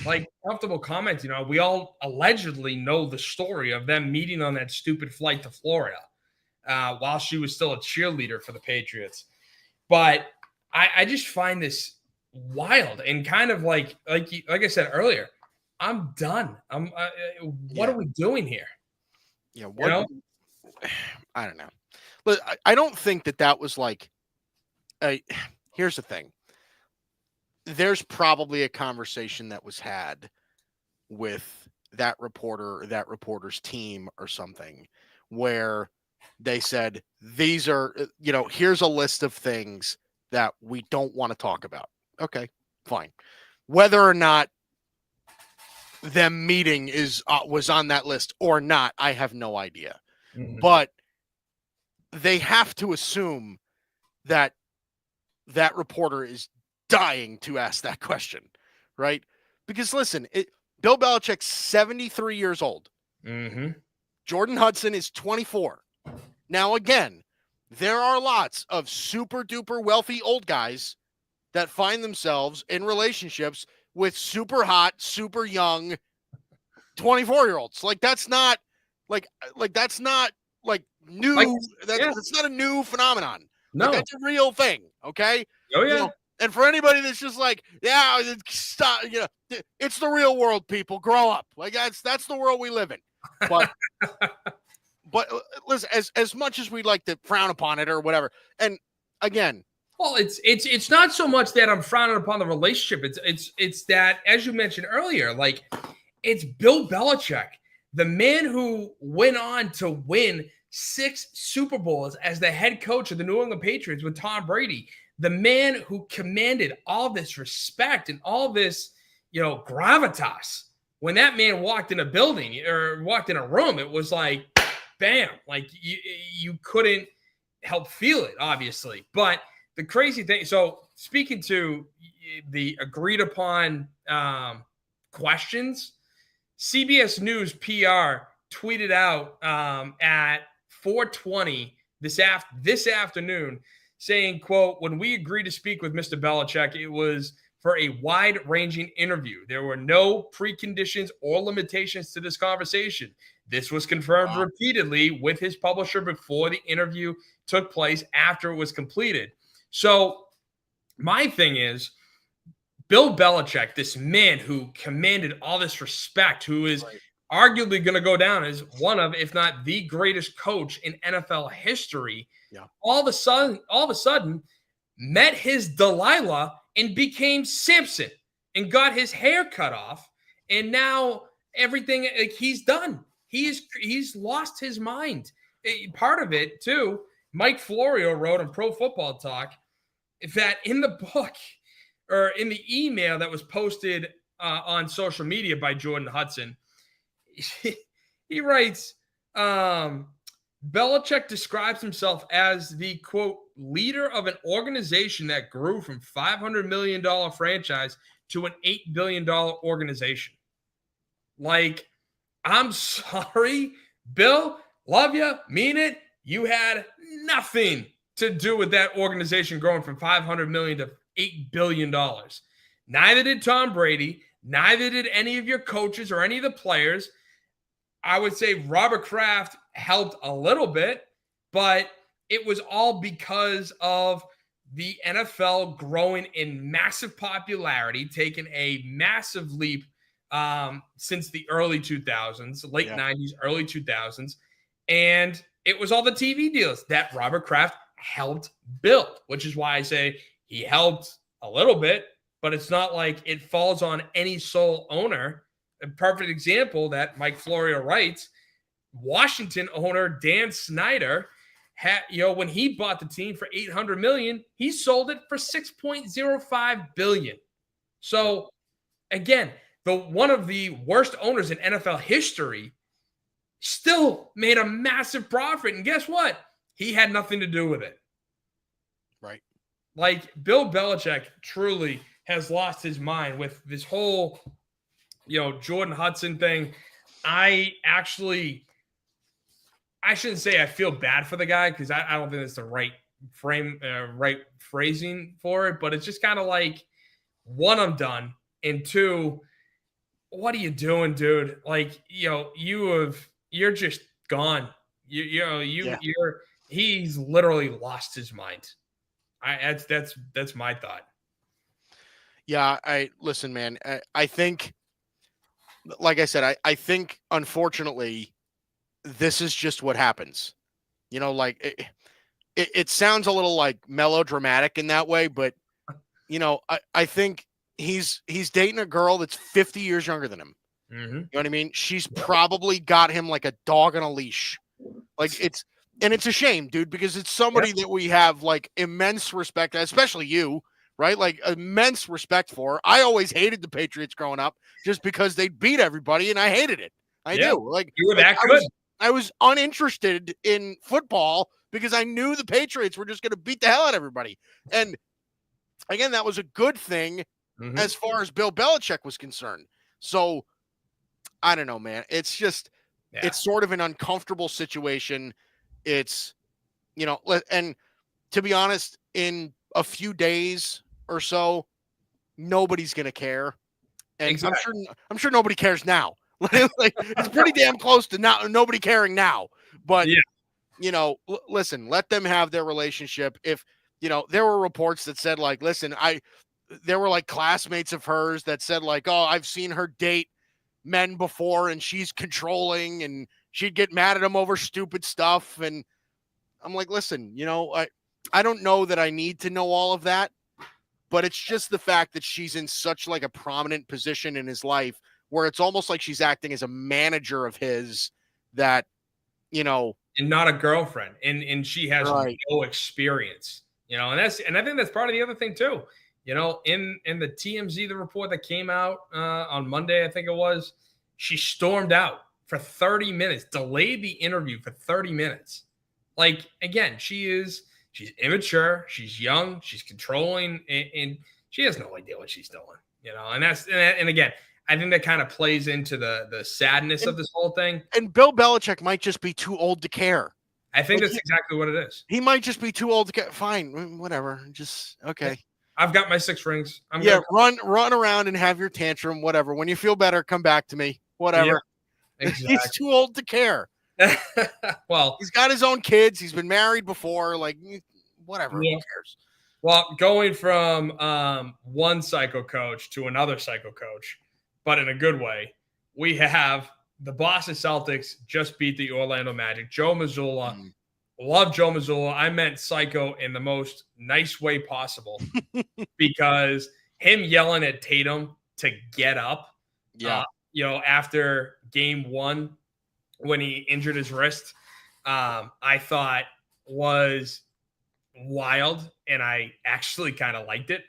Like, comfortable comments, we all allegedly know the story of them meeting on that stupid flight to Florida while she was still a cheerleader for the Patriots. But I just find this wild and kind of like I said earlier, I'm done. What are we doing here? Yeah. I don't know. But I don't think that was like, here's the thing. There's probably a conversation that was had with that reporter or that reporter's team or something where they said, these are, here's a list of things that we don't want to talk about. Okay, fine. Whether or not them meeting was on that list or not, I have no idea. Mm-hmm. But they have to assume that reporter is dying to ask that question, right? Because listen, Bill Belichick's 73 years old. Mm-hmm. Jordan Hudson is 24. Now, again, there are lots of super duper wealthy old guys that find themselves in relationships with super hot, super young 24-year-olds. Like that's not that's not like new. That's not a new phenomenon. No, that's a real thing. Okay. Oh yeah. And for anybody that's just like, yeah, stop, it's the real world, people. Grow up. Like that's the world we live in. But listen, as much as we'd like to frown upon it or whatever, and again, well, it's not so much that I'm frowning upon the relationship. It's that, as you mentioned earlier, like it's Bill Belichick, the man who went on to win 6 Super Bowls as the head coach of the New England Patriots with Tom Brady, the man who commanded all this respect and all this, gravitas. When that man walked in a building or walked in a room, it was like, bam, like you couldn't help feel it, obviously. But the crazy thing, so speaking to the agreed upon questions, CBS News PR tweeted out at 4:20 this afternoon saying, quote, when we agreed to speak with Mr. Belichick, it was for a wide-ranging interview. There were no preconditions or limitations to this conversation. This was confirmed repeatedly with his publisher before the interview took place, after it was completed. So my thing is, Bill Belichick, this man who commanded all this respect, who is arguably going to go down as one of, if not the greatest coach in NFL history, all of a sudden met his Delilah and became Samson and got his hair cut off. And now everything, like, he's done. He's lost his mind. Part of it, too, Mike Florio wrote on Pro Football Talk that in the book, or in the email that was posted on social media by Jordan Hudson, he writes, Belichick describes himself as the, quote, leader of an organization that grew from $500 million franchise to an $8 billion organization. Like, I'm sorry, Bill, love you, mean it. You had nothing to do with that organization growing from $500 million to $8 billion. Neither did Tom Brady. Neither did any of your coaches or any of the players. I would say Robert Kraft helped a little bit, but it was all because of the NFL growing in massive popularity, taking a massive leap since the early 2000s, late 90s, early 2000s. And it was all the TV deals that Robert Kraft helped build, which is why I say he helped a little bit, but it's not like it falls on any sole owner. A perfect example that Mike Florio writes, Washington owner Dan Snyder had, when he bought the team for $800 million, he sold it for $6.05 billion. So again, one of the worst owners in NFL history still made a massive profit. And guess what? He had nothing to do with it. Right. Like, Bill Belichick truly has lost his mind with this whole, Jordan Hudson thing. I shouldn't say I feel bad for the guy, because I don't think that's the right phrasing for it. But it's just kind of like, one, I'm done, and two, what are you doing, dude? Like, you're just gone. He's literally lost his mind. That's my thought. Yeah, listen, man. I think, like I said, I think unfortunately, this is just what happens. Like it sounds a little like melodramatic in that way, but I think he's dating a girl that's 50 years younger than him. Mm-hmm. You know what I mean? She's probably got him like a dog on a leash. Like, it's a shame, dude, because it's somebody that we have like immense respect, especially you, right? Like, immense respect for. I always hated the Patriots growing up just because they beat everybody, and I hated it. I do. Like, you were that good. I was uninterested in football because I knew the Patriots were just going to beat the hell out of everybody. And again, that was a good thing as far as Bill Belichick was concerned. So I don't know, man. It's just, it's sort of an uncomfortable situation. It's, and to be honest, in a few days or so, nobody's going to care. And exactly. I'm sure nobody cares now. Like, it's pretty damn close to nobody caring now. But, listen, let them have their relationship. If there were reports that said like, listen, there were like classmates of hers that said like, oh, I've seen her date men before and she's controlling and she'd get mad at him over stupid stuff. And I'm like, listen, I don't know that I need to know all of that, but it's just the fact that she's in such like a prominent position in his life where it's almost like she's acting as a manager of his that, and not a girlfriend. And she has right. no experience, and I think that's part of the other thing too. In the TMZ, the report that came out on Monday, I think it was, she stormed out for 30 minutes, delayed the interview for 30 minutes. Like, again, she's immature, she's young, she's controlling, and she has no idea what she's doing, and again, I think that kind of plays into the sadness of this whole thing. And Bill Belichick might just be too old to care. I think that's exactly what it is. He might just be too old to care. Fine, whatever. Just okay. I've got my 6 rings. Run around and have your tantrum, whatever. When you feel better, come back to me. Whatever. Yeah, exactly. He's too old to care. Well, he's got his own kids. He's been married before. Like, whatever. Yeah. Who cares? Well, going from one psycho coach to another psycho coach, but in a good way, we have the Boston Celtics just beat the Orlando Magic. Joe Mazzulla. Love Joe Mazzulla. I meant psycho in the most nice way possible because him yelling at Tatum to get up, after game 1 when he injured his wrist, I thought was wild, and I actually kind of liked it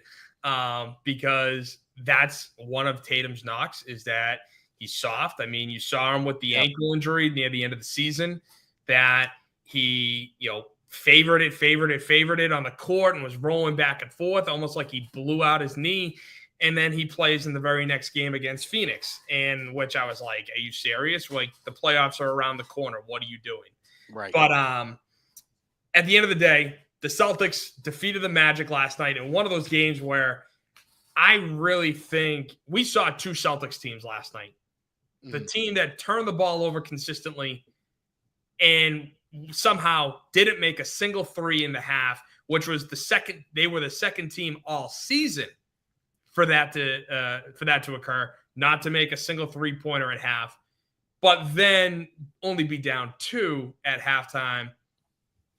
because that's one of Tatum's knocks is that he's soft. I mean, you saw him with the ankle injury near the end of the season that he, favored it on the court and was rolling back and forth, almost like he blew out his knee. And then he plays in the very next game against Phoenix, in which I was like, are you serious? Like, the playoffs are around the corner. What are you doing? Right. But at the end of the day, the Celtics defeated the Magic last night in one of those games where I really think we saw 2 Celtics teams last night. The team that turned the ball over consistently and somehow didn't make a single 3 in the half, which was they were the second team all season for that to occur, not to make a single 3-pointer at half, but then only be down 2 at halftime,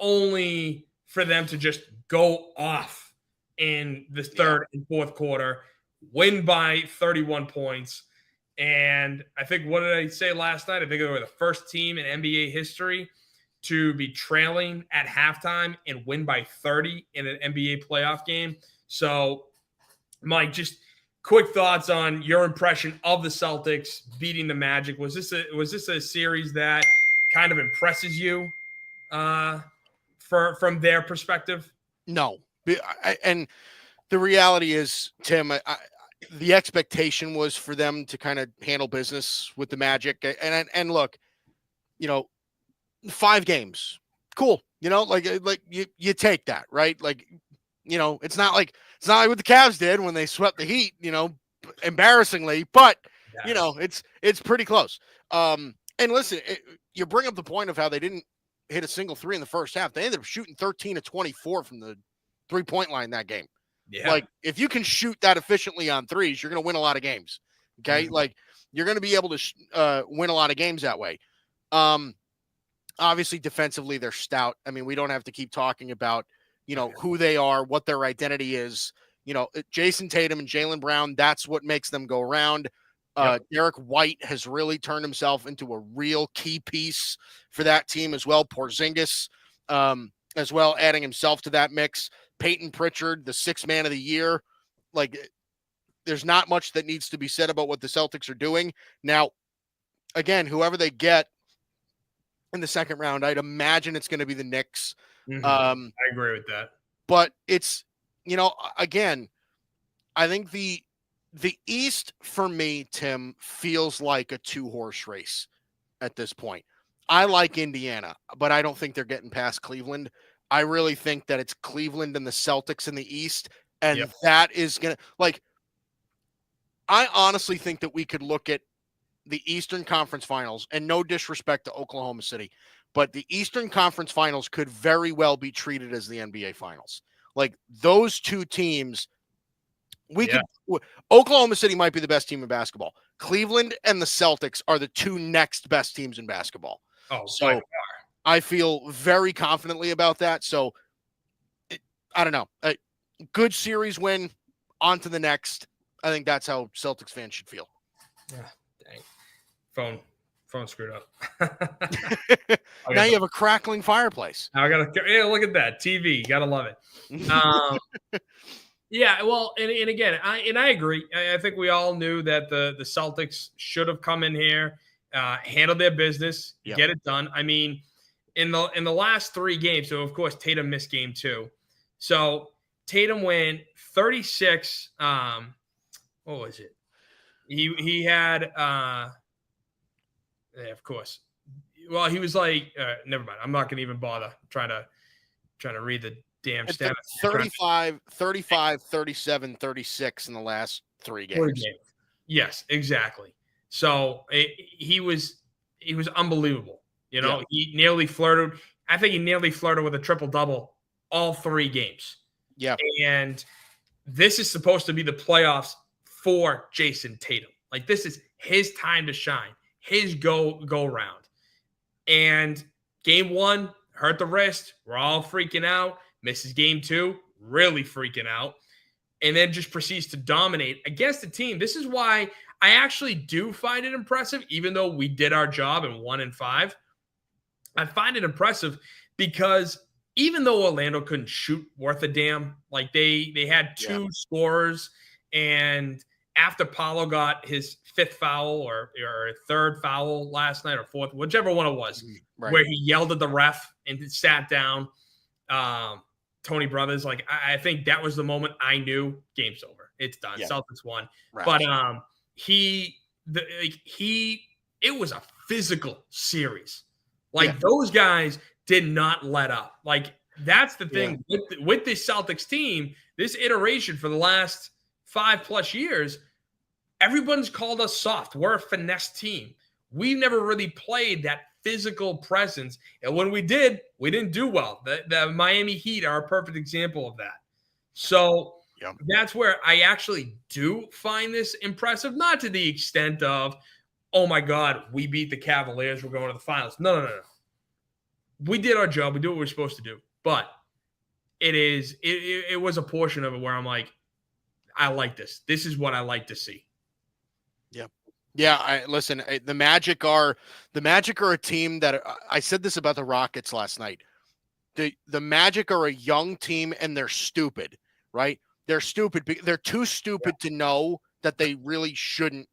only for them to just go off in the third and fourth quarter, win by 31 points. And I think, what did I say last night? I think they were the first team in NBA history to be trailing at halftime and win by 30 in an NBA playoff game. So, Mike, just quick thoughts on your impression of the Celtics beating the Magic. Was this a series that kind of impresses you from their perspective? No. And the reality is, Tim, the expectation was for them to kind of handle business with the Magic. And look, 5 games. Cool. Like you take that, right? Like, it's not like what the Cavs did when they swept the Heat, embarrassingly, but it's pretty close. And listen, you bring up the point of how they didn't hit a single 3 in the first half. They ended up shooting 13 of 24 from the 3-point line that game. Yeah. Like, if you can shoot that efficiently on threes, you're going to win a lot of games. Okay. Mm-hmm. Like, you're going to be able to win a lot of games that way. Obviously defensively, they're stout. I mean, we don't have to keep talking about, who they are, what their identity is. Jayson Tatum and Jaylen Brown, that's what makes them go around. Derek White has really turned himself into a real key piece for that team as well. Porzingis as well, adding himself to that mix. Peyton Pritchard, the 6th man of the year. Like, there's not much that needs to be said about what the Celtics are doing. Now, again, whoever they get in the second round, I'd imagine it's going to be the Knicks. Mm-hmm. I agree with that. But it's, again, I think the East for me, Tim, feels like a 2-horse race at this point. I like Indiana, but I don't think they're getting past Cleveland. I really think that it's Cleveland and the Celtics in the East, and that is going to, like, I honestly think that we could look at the Eastern Conference Finals, and no disrespect to Oklahoma City, but the Eastern Conference Finals could very well be treated as the NBA Finals. Like those two teams, Oklahoma City might be the best team in basketball. Cleveland and the Celtics are the two next best teams in basketball. Oh, so I feel very confidently about that. So I don't know. A good series win, on to the next. I think that's how Celtics fans should feel. Yeah, dang. Phone screwed up. Now you have a crackling fireplace. Now I gotta look at that TV. Gotta love it. Yeah, well, and again, I agree. I think we all knew that the Celtics should have come in here, handle their business, get it done. I mean, in the last 3 games, so of course Tatum missed game 2. So Tatum went 36. What was it? He had of course. Well, he was like, never mind. I'm not gonna even bother trying to read the damn stats. 35, 37, 36 in the last 3 games. Yes, exactly. So he was unbelievable. You know, he nearly flirted. I think he nearly flirted with a triple-double all 3 games. Yeah. And this is supposed to be the playoffs for Jayson Tatum. Like, this is his time to shine, his go round. And game 1, hurt the wrist. We're all freaking out. Misses game 2, really freaking out. And then just proceeds to dominate against the team. This is why I actually do find it impressive, even though we did our job in 1 and 5. I find it impressive because even though Orlando couldn't shoot worth a damn, like they had 2 scorers, and after Paolo got his 5th foul or 3rd foul last night, or 4th, whichever one it was, where he yelled at the ref and sat down, Tony Brothers, like I think that was the moment I knew game's over. It's done. Celtics won. Right. But it was a physical series. Like those guys did not let up. Like that's the thing with this Celtics team, this iteration for the last 5+ years, everyone's called us soft. We're a finesse team. We never really played that physical presence. And when we did, we didn't do well. The Miami Heat are a perfect example of that. So that's where I actually do find this impressive, not to the extent of, oh my God, we beat the Cavaliers, we're going to the finals. No. We did our job. We do what we're supposed to do. But it was a portion of it where I'm like, I like this. This is what I like to see. Yeah, listen, the Magic are a team that I said this about the Rockets last night. The Magic are a young team and they're stupid, right? They're stupid. They're too stupid to know that they really shouldn't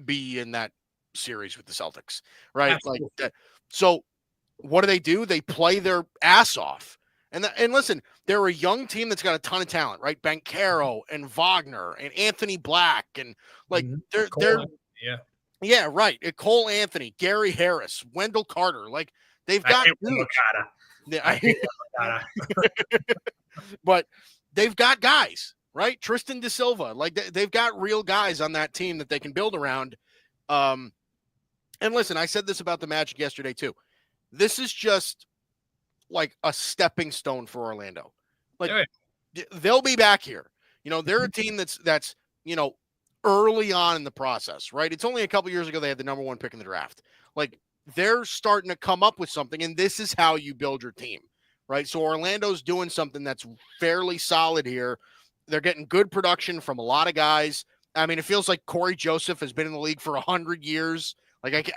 be in that series with the Celtics, right? Absolutely. Like, so what do? They play their ass off. And listen, they're a young team that's got a ton of talent, right? Banchero and Wagner and Anthony Black and like they're yeah, right. Cole Anthony, Gary Harris, Wendell Carter, like they've got but they've got guys, right? Tristan Da Silva, like they've got real guys on that team that they can build around. And listen, I said this about the Magic yesterday too. This is just like a stepping stone for Orlando. Like they'll be back here. You know, they're a team that's, you know, early on in the process, right? It's only a couple years ago they had the number 1 pick in the draft. Like they're starting to come up with something, and this is how you build your team, right? So Orlando's doing something that's fairly solid here. They're getting good production from a lot of guys. I mean, it feels like Corey Joseph has been in the league for 100 years. Like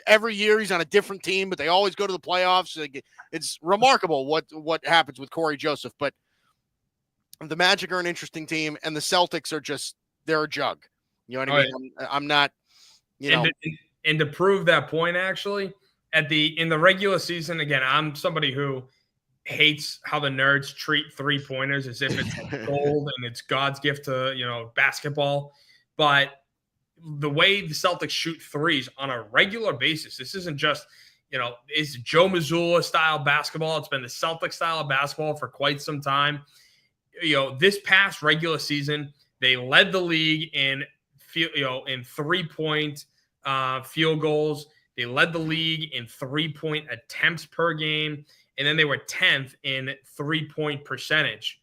every year he's on a different team, but they always go to the playoffs. Like, it's remarkable what happens with Corey Joseph. But the Magic are an interesting team, and the Celtics are they're a jug. You know what I mean? I'm not, you know. And to prove that point, actually, in the regular season, again, I'm somebody who hates how the nerds treat 3-pointers as if it's gold and it's God's gift to, you know, basketball. But the way the Celtics shoot threes on a regular basis, this isn't just, you know, it's Joe Mazzulla style basketball. It's been the Celtics style of basketball for quite some time. You know, this past regular season, they led the league in 3-point field goals. They led the league in 3-point attempts per game. and then they were 10th in 3-point percentage.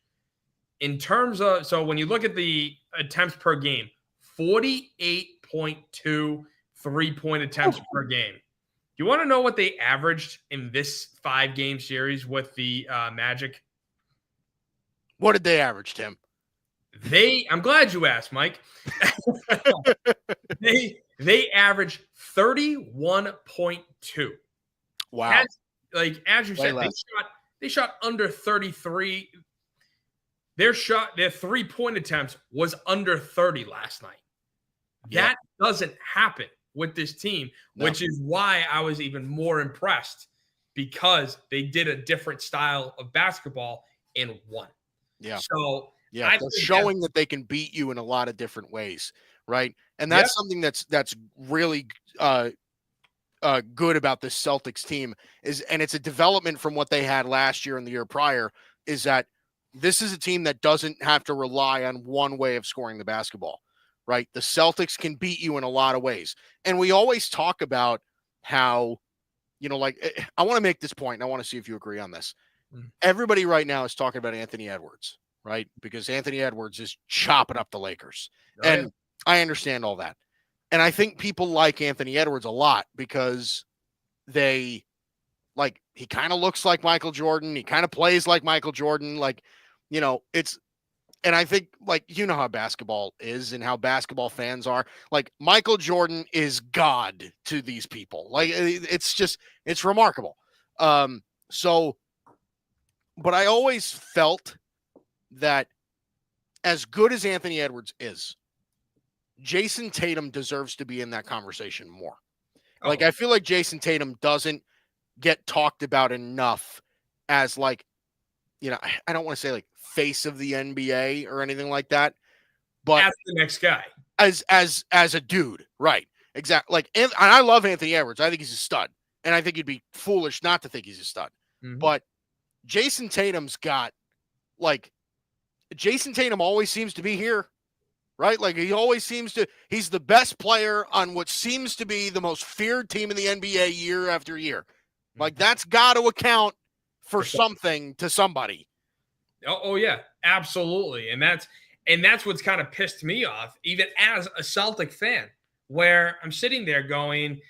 In terms of, so when you look at the attempts per game, 48.2 3-point attempts per game. You want to know what they averaged in this 5-game series with the Magic? What did they average, Tim? I'm glad you asked, Mike. they averaged 31.2. Wow. As you said, they shot under 33. Their 3-point attempts was under 30 last night. That doesn't happen with this team, which is why I was even more impressed, because they did a different style of basketball and won. Yeah. So they're showing that they can beat you in a lot of different ways, right? And that's something that's really good about this Celtics team and it's a development from what they had last year and the year prior, is that this is a team that doesn't have to rely on one way of scoring the basketball, right? The Celtics can beat you in a lot of ways. And we always talk about how, I want to make this point, and I want to see if you agree on this. Everybody right now is talking about Anthony Edwards, right? Because Anthony Edwards is chopping up the Lakers. And I understand all that. And I think people like Anthony Edwards a lot because he kind of looks like Michael Jordan. He kind of plays like Michael Jordan. And I think, how basketball is and how basketball fans are. Michael Jordan is God to these people. It's remarkable. But I always felt that as good as Anthony Edwards is, Jayson Tatum deserves to be in that conversation more. I feel like Jayson Tatum doesn't get talked about enough as I don't want to say face of the NBA or anything like that, but as the next guy, as a dude, right? Exactly. And I love Anthony Edwards. I think he's a stud, and I think you'd be foolish not to think he's a stud. Mm-hmm. But Jayson Tatum's got Jayson Tatum always seems to be here, right? He always seems to. He's the best player on what seems to be the most feared team in the NBA year after year. That's got to account for something to somebody. Oh yeah, absolutely. And that's what's kind of pissed me off, even as a Celtic fan, where I'm sitting there going,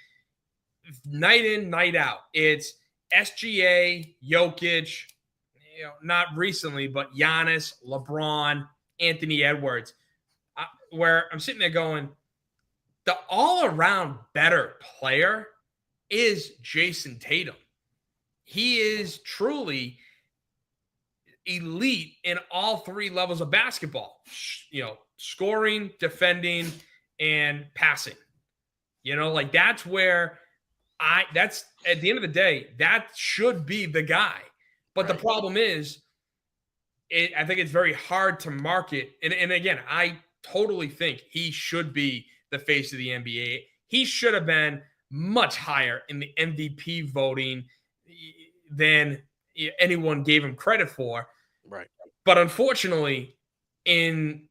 night in, night out. It's SGA, Jokic, not recently, but Giannis, LeBron, Anthony Edwards, where I'm sitting there going, the all-around better player is Jayson Tatum. He is truly elite in all 3 levels of basketball, scoring, defending, and passing. That's where that's at the end of the day, that should be the guy. But the problem is, I think it's very hard to market. And again, I totally think he should be the face of the NBA. He should have been much higher in the MVP voting than anyone gave him credit for. Right. But unfortunately, in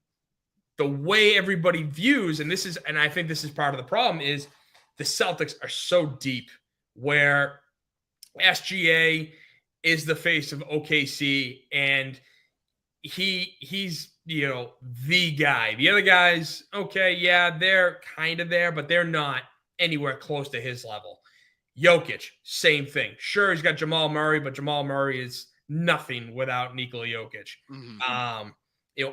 the way everybody views, and I think this is part of the problem, is the Celtics are so deep, where SGA is the face of OKC, and he's the guy. The other guys, okay, yeah, they're kind of there, but they're not anywhere close to his level. Jokic, same thing. Sure, he's got Jamal Murray, but Jamal Murray is nothing without Nikola Jokic. Mm-hmm.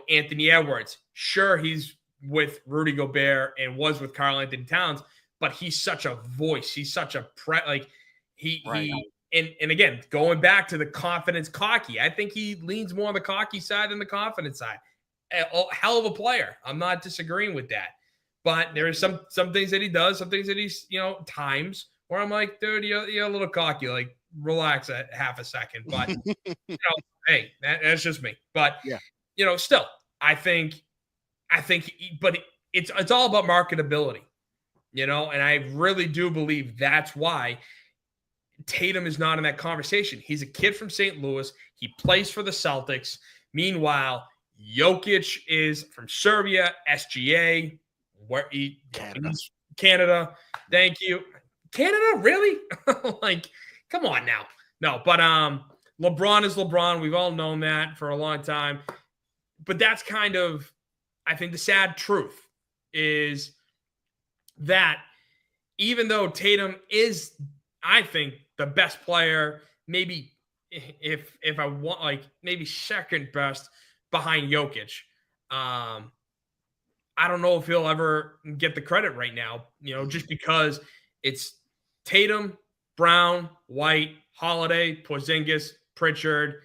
Anthony Edwards, sure, he's with Rudy Gobert and was with Karl Anthony Towns, but he's such a voice. He's such a and again, going back to the confidence cocky, I think he leans more on the cocky side than the confidence side. A hell of a player. I'm not disagreeing with that. But there are some things that he does, some things that he's, times where I'm like, dude, you're a little cocky. Relax a half a second. But, hey, that's just me. But, still, I think, but it's all about marketability, and I really do believe that's why Tatum is not in that conversation. He's a kid from St. Louis. He plays for the Celtics. Meanwhile, Jokic is from Serbia, SGA, Canada. Thank you. Canada, really? Come on now. No, but LeBron is LeBron. We've all known that for a long time. But that's kind of, I think, the sad truth is that even though Tatum is, I think, the best player, maybe if I want, like, maybe second best behind Jokic, I don't know if he'll ever get the credit right now, just because it's Tatum, Brown, White, Holiday, Porzingis, Pritchard,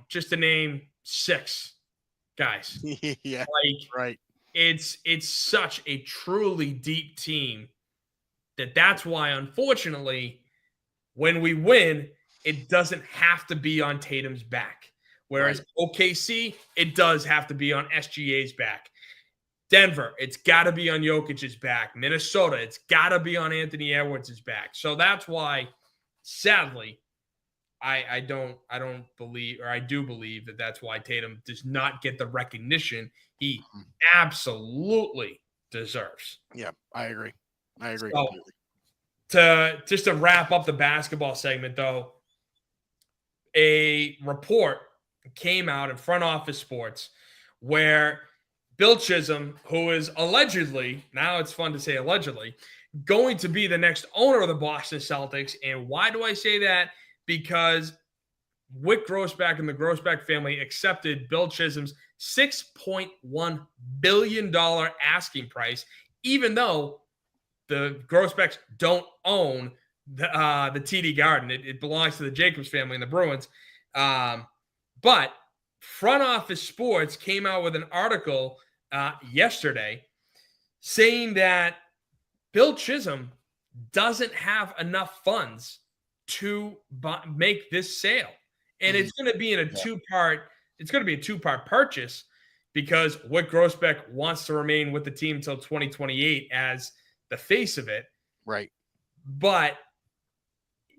just to name 6 guys. Yeah, Like, right. It's such a truly deep team that's why, unfortunately, when we win, it doesn't have to be on Tatum's back. Whereas OKC, it does have to be on SGA's back. Denver, it's got to be on Jokic's back. Minnesota, it's got to be on Anthony Edwards' back. So that's why, sadly, I don't believe, or I do believe that that's why Tatum does not get the recognition he absolutely deserves. Yeah, I agree. So, completely. to wrap up the basketball segment, though, a report came out in Front Office Sports where Bill Chisholm, who is allegedly, now it's fun to say allegedly, going to be the next owner of the Boston Celtics. And why do I say that? Because Wick Grossbeck and the Grossbeck family accepted Bill Chisholm's $6.1 billion asking price, even though the Grossbecks don't own the TD Garden. It belongs to the Jacobs family and the Bruins. But Front Office Sports came out with an article yesterday saying that Bill Chisholm doesn't have enough funds to make this sale. And it's going to be in a two-part purchase because Wick Grossbeck wants to remain with the team until 2028 as the face of it. Right. But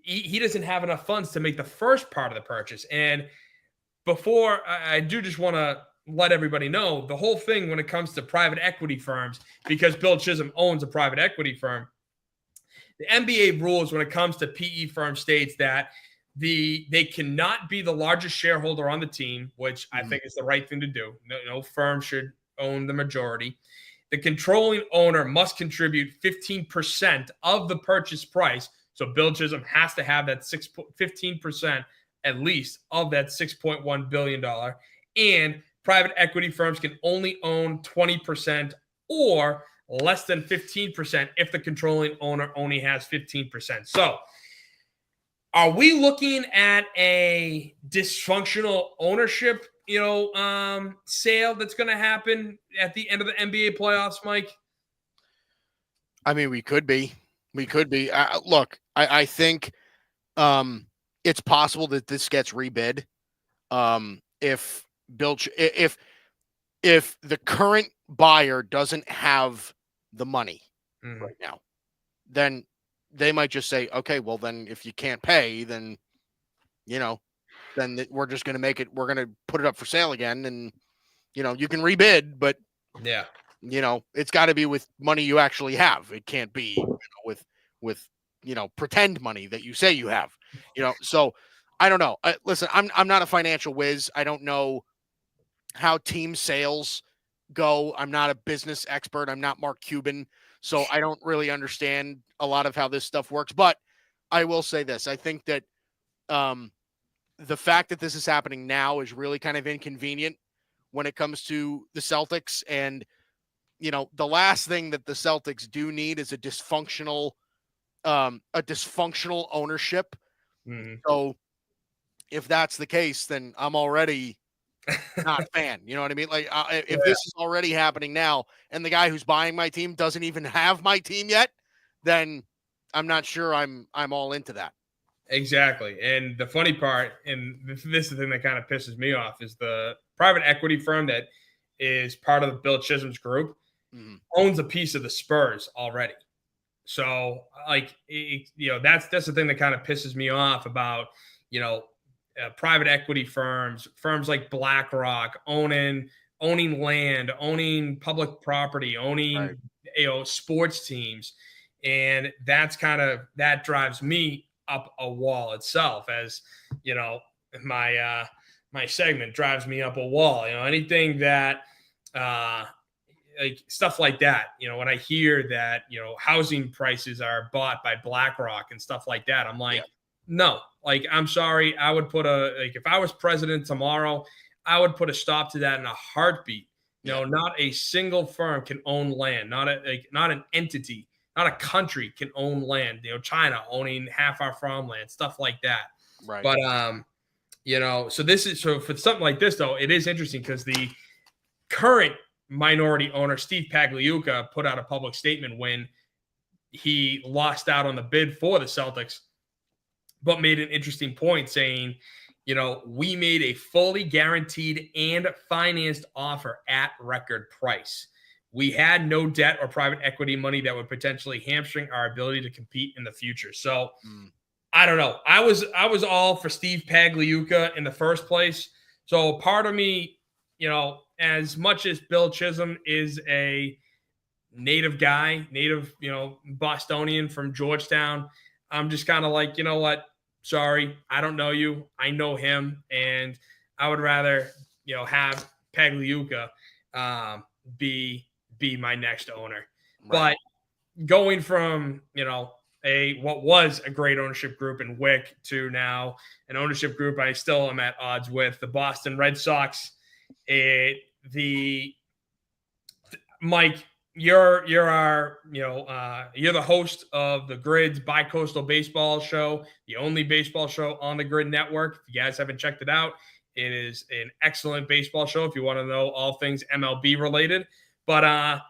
he doesn't have enough funds to make the first part of the purchase. And before, I do just want to let everybody know the whole thing when it comes to private equity firms, because Bill Chisholm owns a private equity firm. The NBA rules when it comes to PE firms states that they cannot be the largest shareholder on the team, which I think is the right thing to do. No firm should own the majority. The controlling owner must contribute 15% of the purchase price. So Bill Chisholm has to have that 15% at least of that $6.1 billion. And private equity firms can only own 20% or less than 15% if the controlling owner only has 15%. So are we looking at a dysfunctional ownership, sale that's going to happen at the end of the NBA playoffs, Mike? I mean, we could be. Look, I think it's possible that this gets rebid. If the current buyer doesn't have the money right now, then they might just say, okay, well then if you can't pay, then we're just going to we're going to put it up for sale again. And, you can rebid, but yeah, it's got to be with money you actually have. It can't be with pretend money that you say you have, so I don't know. Listen, I'm not a financial whiz. I don't know how team sales go. I'm not a business expert. I'm not Mark Cuban. So I don't really understand a lot of how this stuff works, but I will say this. I think that the fact that this is happening now is really kind of inconvenient when it comes to the Celtics. And, the last thing that the Celtics do need is a dysfunctional ownership. So if that's the case, then I'm already not a fan. You know what I mean? Like if this is already happening now and the guy who's buying my team doesn't even have my team yet, then I'm not sure I'm all into that. Exactly. And the funny part, and this is the thing that kind of pisses me off, is the private equity firm that is part of Bill Chisholm's group owns a piece of the Spurs already. So like, that's the thing that kind of pisses me off about, private equity firms like BlackRock owning land, owning public property, owning, sports teams. And that drives me up a wall itself as, my my segment drives me up a wall. Anything that like stuff like that. When I hear that, housing prices are bought by BlackRock and stuff like that, I'm like, no, like, I'm sorry. I would if I was president tomorrow, I would put a stop to that in a heartbeat. Not a single firm can own land, not an entity, not a country can own land. China owning half our farmland, stuff like that. Right. But so for something like this though, it is interesting because the current minority owner, Steve Pagliuca, put out a public statement when he lost out on the bid for the Celtics, but made an interesting point saying, we made a fully guaranteed and financed offer at record price. We had no debt or private equity money that would potentially hamstring our ability to compete in the future. So I don't know. I was all for Steve Pagliuca in the first place. So part of me, as much as Bill Chisholm is a native Bostonian from Georgetown, I'm just kind of like, you know what? Sorry, I don't know you. I know him, and I would rather, have Pagliuca be my next owner. Right. But going from, what was a great ownership group in Wick to now an ownership group I still am at odds with, the Boston Red Sox. Mike, you're the host of the Grid's Bi-Coastal Baseball Show, the only baseball show on the Grid Network. If you guys haven't checked it out, it is an excellent baseball show if you want to know all things MLB related. But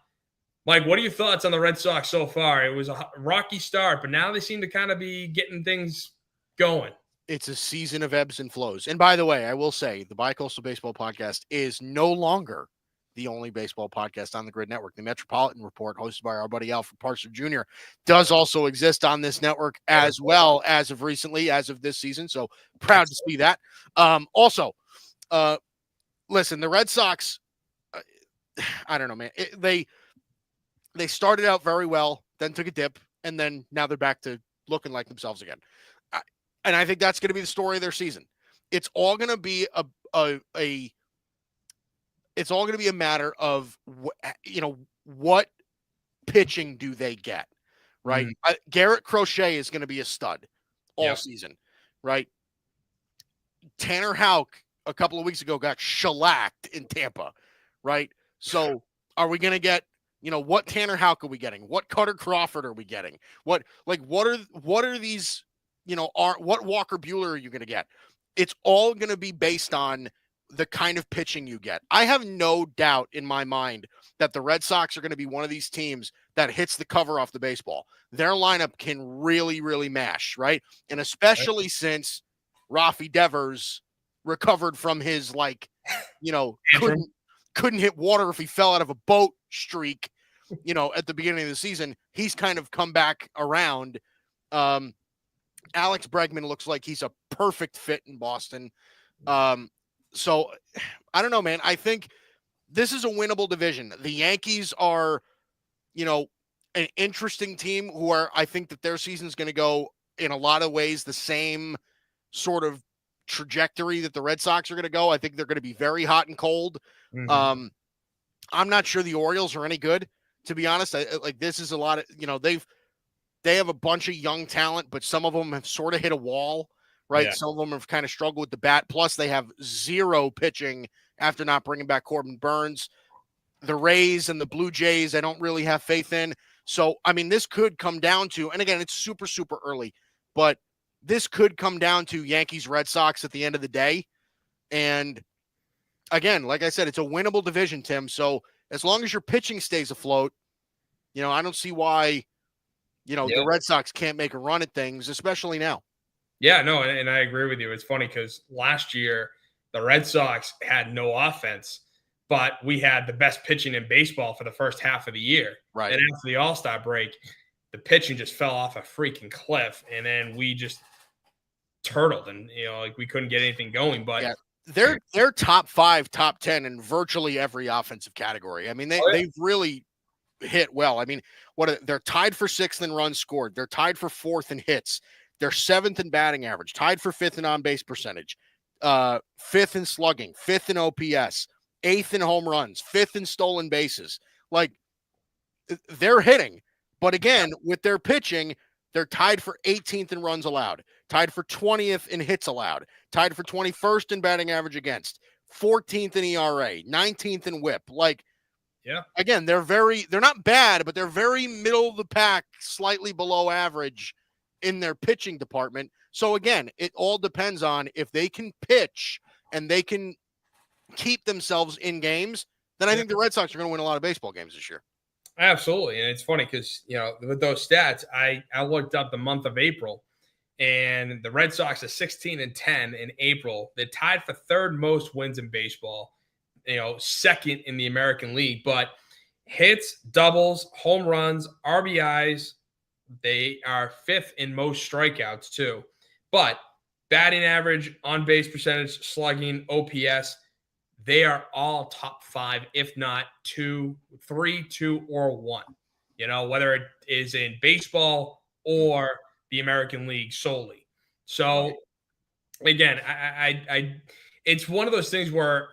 Mike, what are your thoughts on the Red Sox so far? It was a rocky start, but now they seem to kind of be getting things going. It's a season of ebbs and flows. And by the way, I will say the Bi-Coastal Baseball Podcast is no longer the only baseball podcast on the Grid Network. The Metropolitan Report, hosted by our buddy Alfred Parser Jr., does also exist on this network as well as of recently, as of this season. So proud to see that. Listen, the Red Sox, I don't know, man. They started out very well, then took a dip, and then now they're back to looking like themselves again. And I think that's going to be the story of their season. It's all going to be it's all going to be a matter of, what pitching do they get, right? Mm-hmm. Garrett Crochet is going to be a stud all season, right? Tanner Houck a couple of weeks ago got shellacked in Tampa, right? So are we going to get, what Tanner Houck are we getting? What Cutter Crawford are we getting? What are these, what Walker Buehler are you going to get? It's all going to be based on the kind of pitching you get. I have no doubt in my mind that the Red Sox are going to be one of these teams that hits the cover off the baseball. Their lineup can really, really mash, right? And especially since Rafi Devers recovered from his, couldn't hit water if he fell out of a boat streak, at the beginning of the season. He's kind of come back around. Alex Bregman looks like he's a perfect fit in Boston. So I don't know, man. I think this is a winnable division. The Yankees are, an interesting team I think that their season is going to go in a lot of ways the same sort of trajectory that the Red Sox are going to go. I think they're going to be very hot and cold. Mm-hmm. I'm not sure the Orioles are any good, to be honest. This is a lot of, they have a bunch of young talent, but some of them have sort of hit a wall. Right. Yeah. Some of them have kind of struggled with the bat. Plus, they have zero pitching after not bringing back Corbin Burns. The Rays and the Blue Jays, I don't really have faith in. So, I mean, this could come down to, and again, it's super, super early, but this could come down to Yankees, Red Sox at the end of the day. And again, like I said, it's a winnable division, Tim. So as long as your pitching stays afloat, I don't see why, the Red Sox can't make a run at things, especially now. Yeah, no, and I agree with you. It's funny because last year the Red Sox had no offense, but we had the best pitching in baseball for the first half of the year. Right. And after the All-Star break, the pitching just fell off a freaking cliff, and then we just turtled, and we couldn't get anything going. But they're top 5, top 10 in virtually every offensive category. I mean, they've really hit well. I mean, they're tied for 6th in runs scored. They're tied for 4th in hits. They're 7th in batting average, tied for 5th in on-base percentage, 5th in slugging, 5th in OPS, 8th in home runs, 5th in stolen bases. Like, they're hitting. But again, with their pitching, they're tied for 18th in runs allowed, tied for 20th in hits allowed, tied for 21st in batting average against, 14th in ERA, 19th in whip. Like, yeah, again, they're not bad, but they're very middle of the pack, slightly below average in their pitching department. So again, it all depends on if they can pitch and they can keep themselves in games, then I think the Red Sox are going to win a lot of baseball games this year. absolutely. And it's funny because, with those stats, I looked up the month of April, and the Red Sox are 16-10 in April. They're tied for third most wins in baseball, second in the American League. But hits, doubles, home runs, RBIs, they are 5th in most strikeouts too. But batting average, on-base percentage, slugging, OPS, they are all top 5, if not 2, 3, 2, or 1. Whether it is in baseball or the American League solely. So, again, I it's one of those things where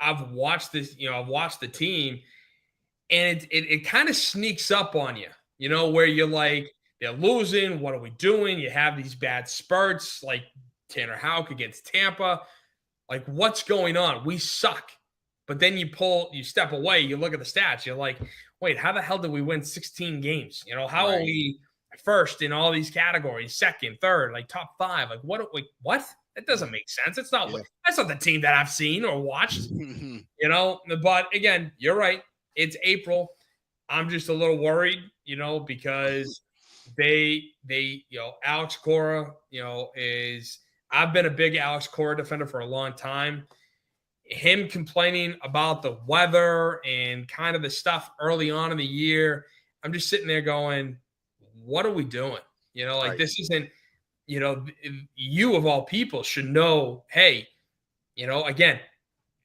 I've watched this, I've watched the team, and it kind of sneaks up on you, where you're like, they're losing. What are we doing? You have these bad spurts like Tanner Houck against Tampa. Like, what's going on? We suck. But then you step away, you look at the stats. You're like, wait, how the hell did we win 16 games? How are we first in all these categories, second, third, like top 5? Like, what? That doesn't make sense. It's not. That's not the team that I've seen or watched. But again, you're right. It's April. I'm just a little worried, because they Alex Cora, I've been a big Alex Cora defender for a long time. Him complaining about the weather and kind of the stuff early on in the year, I'm just sitting there going, what are we doing? This isn't, you of all people should know, hey, again,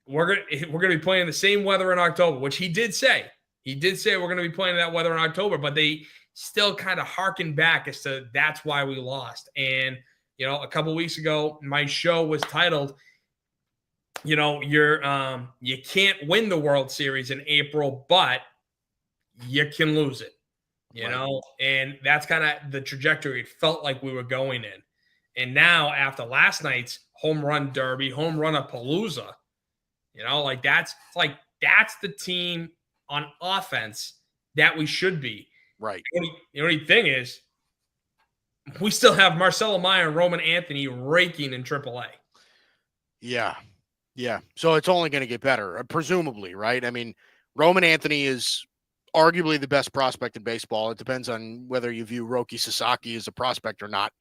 we're gonna be playing the same weather in October, which he did say. He did say we're gonna be playing that weather in October, but they still kind of harken back as to that's why we lost. And a couple of weeks ago, my show was titled, you can't win the World Series in April, but you can lose it. And that's kind of the trajectory it felt like we were going in. And now after last night's home run derby, home run of Palooza, that's the team on offense that we should be. Right. The only thing is, we still have Marcelo Meyer and Roman Anthony raking in AAA. Yeah. Yeah. So it's only going to get better, presumably, right? I mean, Roman Anthony is arguably the best prospect in baseball. It depends on whether you view Roki Sasaki as a prospect or not.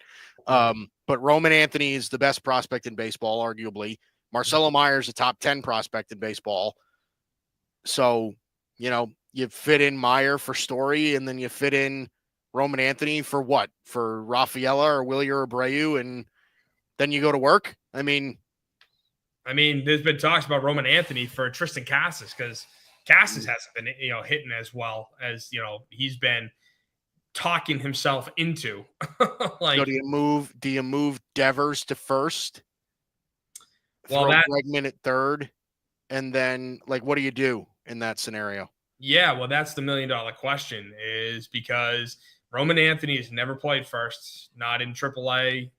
But Roman Anthony is the best prospect in baseball, arguably. Marcelo Meyer is a top 10 prospect in baseball. So, you fit in Meyer for Story, and then you fit in Roman Anthony for what? For Rafaela or Wilyer Abreu, and then you go to work? I mean, there's been talks about Roman Anthony for Tristan Casas, because Casas hasn't been, hitting as well as, he's been talking himself into. So do you move Devers to first? Throw Bregman at third, and then what do you do in that scenario? Yeah, well, that's the $1 million question, is because Roman Anthony has never played first, not in AAA.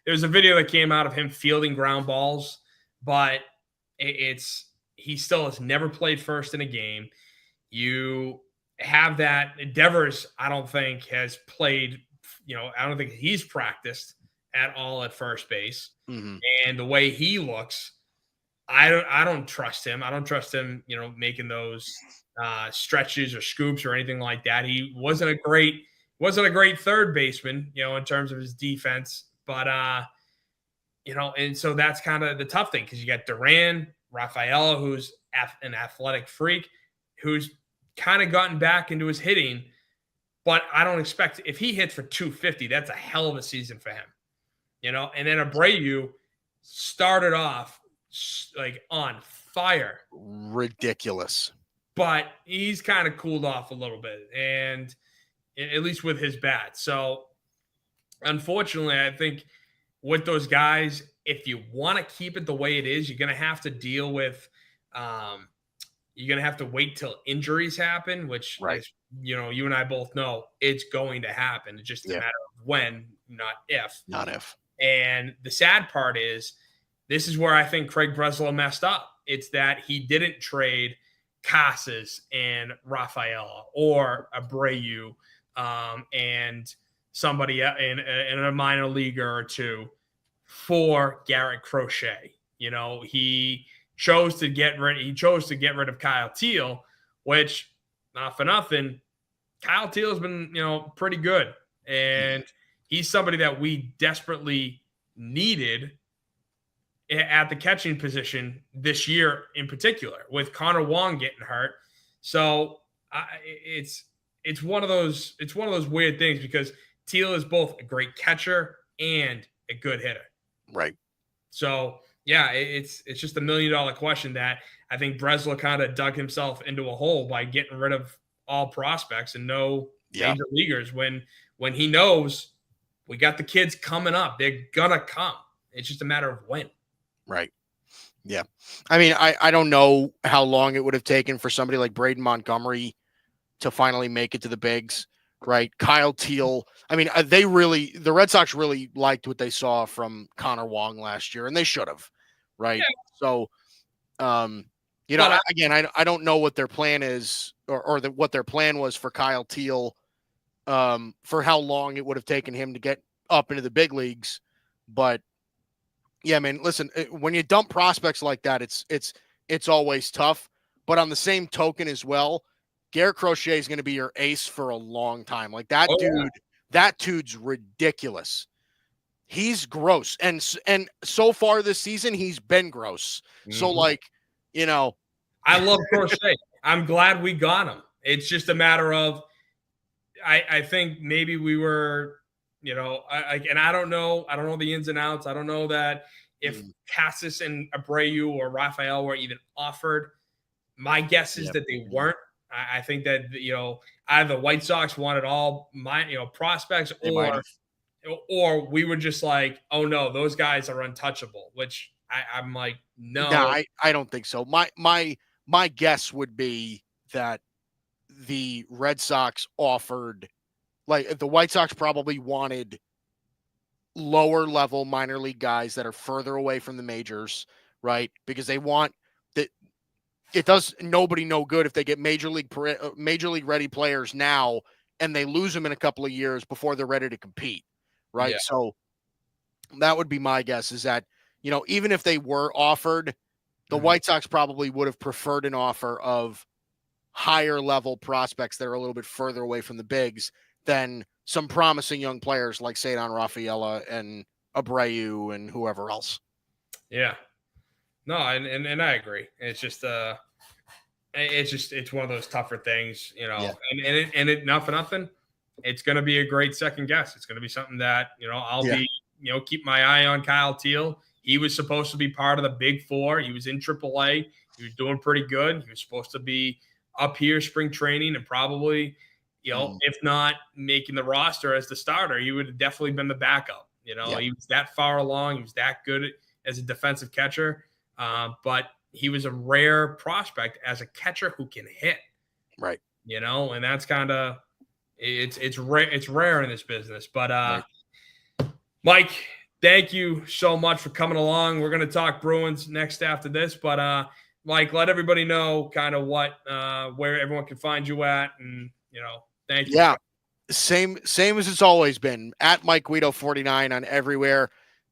There's a video that came out of him fielding ground balls, but he still has never played first in a game. You have that. Devers, I don't think, has played, I don't think he's practiced at all at first base. Mm-hmm. And the way he looks, I don't trust him. I don't trust him, making those stretches or scoops or anything like that. He wasn't a great third baseman, in terms of his defense. But and so that's kind of the tough thing, because you got Duran, Rafaela, who's an athletic freak, who's kind of gotten back into his hitting. But I don't expect, if he hits for 250, that's a hell of a season for him. And then Abreu started off on fire. Ridiculous. But he's kind of cooled off a little bit, and at least with his bat. So unfortunately, I think with those guys, if you want to keep it the way it is, you're going to have to deal with, you're going to have to wait till injuries happen, which Right. is, you and I both know it's going to happen. It's just a matter of when, not if. Not if. And the sad part is, this is where I think Craig Breslow messed up. It's that he didn't trade Casas and Rafaela or Abreu and somebody in a minor leaguer or two for Garrett Crochet. He chose to get rid of Kyle Teal, which, not for nothing, Kyle Teal has been, pretty good. And he's somebody that we desperately needed at the catching position this year in particular, with Connor Wong getting hurt. So it's one of those weird things, because Teal is both a great catcher and a good hitter. Right. So yeah, it's just $1 million question that I think Breslow kind of dug himself into a hole by getting rid of all prospects and no major leaguers when he knows we got the kids coming up. They're gonna come. It's just a matter of when. Right. Yeah. I mean, I don't know how long it would have taken for somebody like Braden Montgomery to finally make it to the bigs, right? Kyle Teal. I mean, the Red Sox really liked what they saw from Connor Wong last year, and they should have, right? Yeah. So, again, I don't know what their plan is or what their plan was for Kyle Teal, for how long it would have taken him to get up into the big leagues. But yeah, man, listen, when you dump prospects like that, it's always tough. But on the same token as well, Garrett Crochet is going to be your ace for a long time. Like that that dude's ridiculous. He's gross. And so far this season, he's been gross. Mm-hmm. So I love Crochet. I'm glad we got him. It's just a matter of, I think maybe we were, and I don't know the ins and outs. I don't know that if Casas and Abreu or Rafael were even offered. My guess is that they weren't. I think that, either the White Sox wanted all prospects, or we were just like, oh no, those guys are untouchable, which I'm like, no. I don't think so. My guess would be that the Red Sox offered, like the White Sox probably wanted lower level minor league guys that are further away from the majors, right? Because they want that. It does nobody no good if they get major league ready players now and they lose them in a couple of years before they're ready to compete, right? Yeah. So that would be my guess, is that, even if they were offered, the White Sox probably would have preferred an offer of higher level prospects that are a little bit further away from the bigs than some promising young players like Cedar Rafaela and Abreu and whoever else. Yeah. No, and I agree. It's just it's one of those tougher things, and it not for nothing, it's going to be a great second guess. It's going to be something that, I'll be, keep my eye on Kyle Teal. He was supposed to be part of the Big Four. He was in AAA. He was doing pretty good. He was supposed to be up here spring training and probably, if not making the roster as the starter, he would have definitely been the backup. He was that far along. He was that good as a defensive catcher. But he was a rare prospect as a catcher who can hit. Right. And that's kind of, it's rare in this business. But right. Mike, thank you so much for coming along. We're going to talk Bruins next after this, but Mike, let everybody know kind of where everyone can find you at, and thank you. Yeah. Same as it's always been, at Mike Guido 49 on everywhere,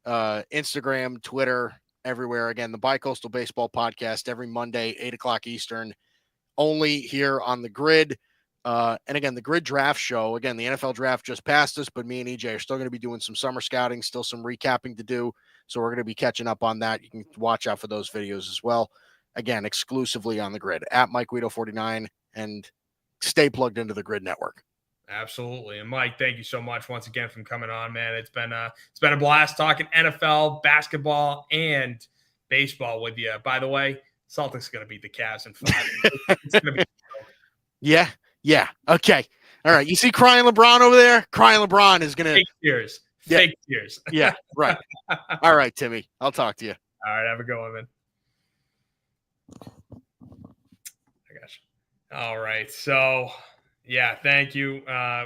Instagram, Twitter, everywhere. Again, the Bicoastal Baseball Podcast every Monday, 8:00 Eastern, only here on the Grid. And again, the Grid Draft Show. Again, the NFL Draft just passed us, but me and EJ are still going to be doing some summer scouting, still some recapping to do. So we're going to be catching up on that. You can watch out for those videos as well. Again, exclusively on the Grid, at Mike Guido 49, and stay plugged into the Grid Network. Absolutely. And Mike, thank you so much once again for coming on, man. It's been a blast talking NFL, basketball, and baseball with you. By the way, Celtics are going to beat the Cavs in 5. It's going to be Yeah. Okay. All right. You see crying LeBron over there? Crying LeBron is going to Yeah. Fake tears. Yeah, right. All right, Timmy. I'll talk to you. All right, have a good one, man. I got you. All right, so yeah, thank you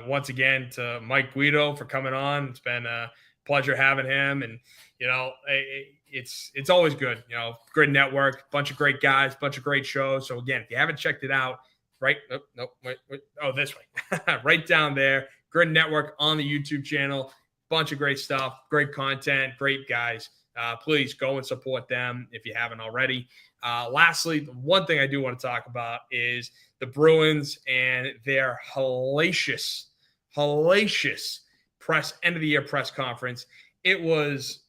once again to Mike Guido for coming on. It's been a pleasure having him, and it's always good. Grid Network, bunch of great guys, bunch of great shows. So again, if you haven't checked it out, right? Wait. Oh, this way, right down there. Grid Network on the YouTube channel. Bunch of great stuff, great content, great guys. Please go and support them if you haven't already. Lastly, the one thing I do want to talk about is the Bruins and their hellacious press end of the year press conference. It was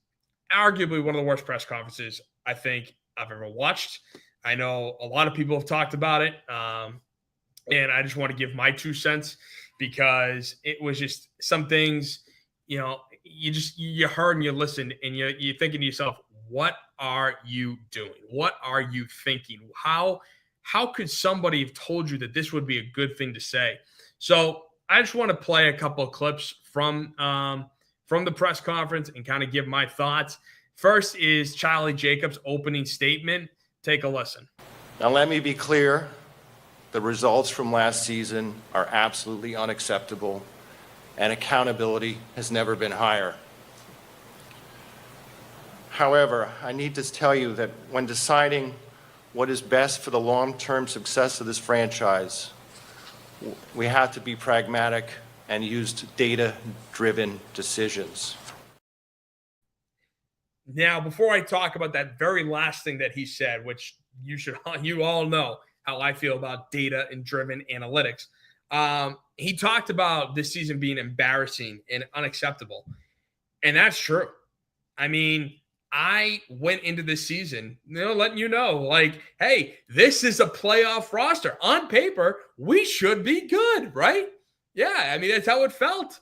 arguably one of the worst press conferences I think I've ever watched. I know a lot of people have talked about it, and I just want to give my 2 cents because it was just some things. You heard and you listened and you're thinking to yourself, what are you doing? What are you thinking? How could somebody have told you that this would be a good thing to say? So I just want to play a couple of clips from the press conference and kind of give my thoughts. First is Charlie Jacobs' opening statement. Take a listen. Now, let me be clear. The results from last season are absolutely unacceptable, and accountability has never been higher. However, I need to tell you that when deciding what is best for the long-term success of this franchise, we have to be pragmatic and use data-driven decisions. Now, before I talk about that very last thing that he said, which you all know how I feel about data and driven analytics, he talked about this season being embarrassing and unacceptable. And that's true. I mean, I went into this season, letting you know, like, hey, this is a playoff roster. On paper, we should be good, right? Yeah, I mean, that's how it felt.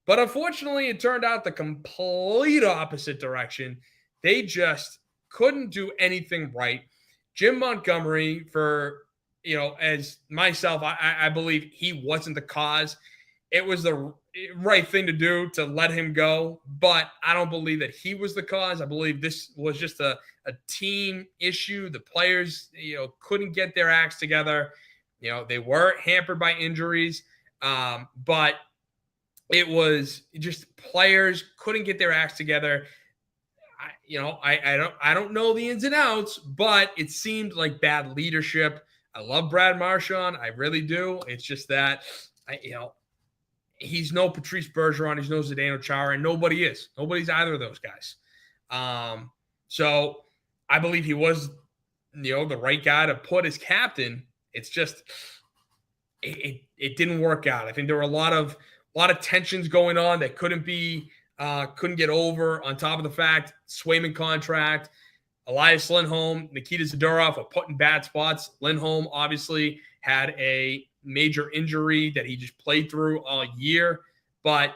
But unfortunately, it turned out the complete opposite direction. They just couldn't do anything right. Jim Montgomery, for as myself, I believe he wasn't the cause. It was the right thing to do to let him go, but I don't believe that he was the cause. I believe this was just a team issue. The players, couldn't get their acts together. They were hampered by injuries, but it was just players couldn't get their acts together. I don't know the ins and outs, but it seemed like bad leadership. I love Brad Marchand. I really do. It's just that, he's no Patrice Bergeron. He's no Zdeno Chara, and nobody is. Nobody's either of those guys. So I believe he was, the right guy to put as captain. It's just it didn't work out. I think there were a lot of tensions going on that couldn't get over. On top of the fact, Swayman contract, Elias Lindholm, Nikita Zadorov were put in bad spots. Lindholm obviously had a major injury that he just played through all year. But,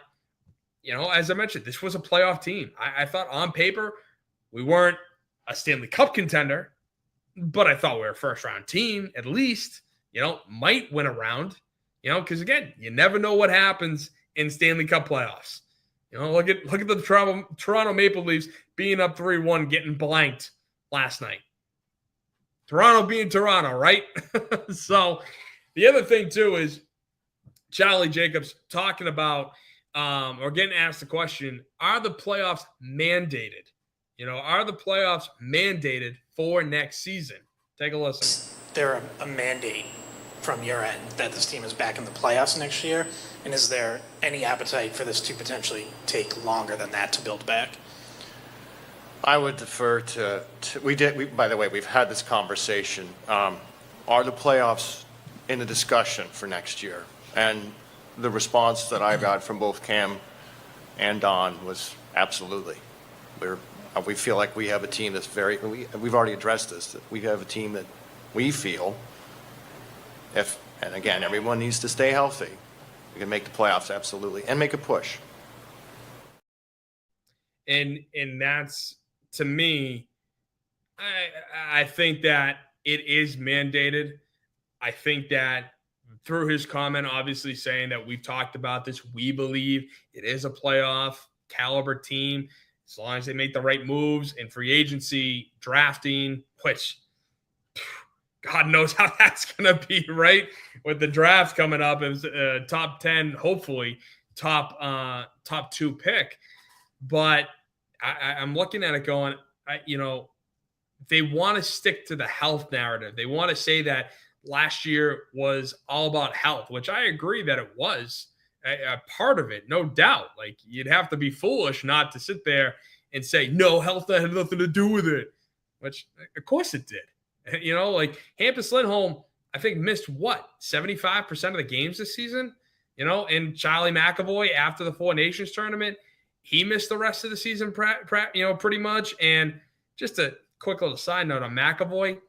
as I mentioned, this was a playoff team. I thought on paper we weren't a Stanley Cup contender, but I thought we were a first-round team at least, might win a round, because, again, you never know what happens in Stanley Cup playoffs. Look at the Toronto Maple Leafs being up 3-1, getting blanked last night. Toronto being Toronto, right? So the other thing, too, is Charlie Jacobs talking about or getting asked the question, are the playoffs mandated? Are the playoffs mandated for next season? Take a listen. Is there a mandate from your end that this team is back in the playoffs next year? And is there any appetite for this to potentially take longer than that to build back? I would defer to by the way, we've had this conversation. Are the playoffs in the discussion for next year? And the response that I got from both Cam and Don was absolutely. We feel like we have a team that's we've already addressed this, that we have a team that we feel, and again, everyone needs to stay healthy, we can make the playoffs, absolutely, and make a push. And that's, to me, I think that it is mandated. I think that through his comment, obviously saying that we've talked about this, we believe it is a playoff caliber team as long as they make the right moves in free agency, drafting, which God knows how that's going to be, right? With the draft coming up, it was top 10, hopefully top 2 pick. But I'm looking at it going, they want to stick to the health narrative. They want to say that last year was all about health, which I agree that it was a part of it, no doubt. Like, you'd have to be foolish not to sit there and say, no, health had nothing to do with it, which of course it did. Like Hampus Lindholm, I think missed 75% of the games this season, and Charlie McAvoy after the Four Nations tournament, he missed the rest of the season, pretty much. And just a quick little side note on McAvoy,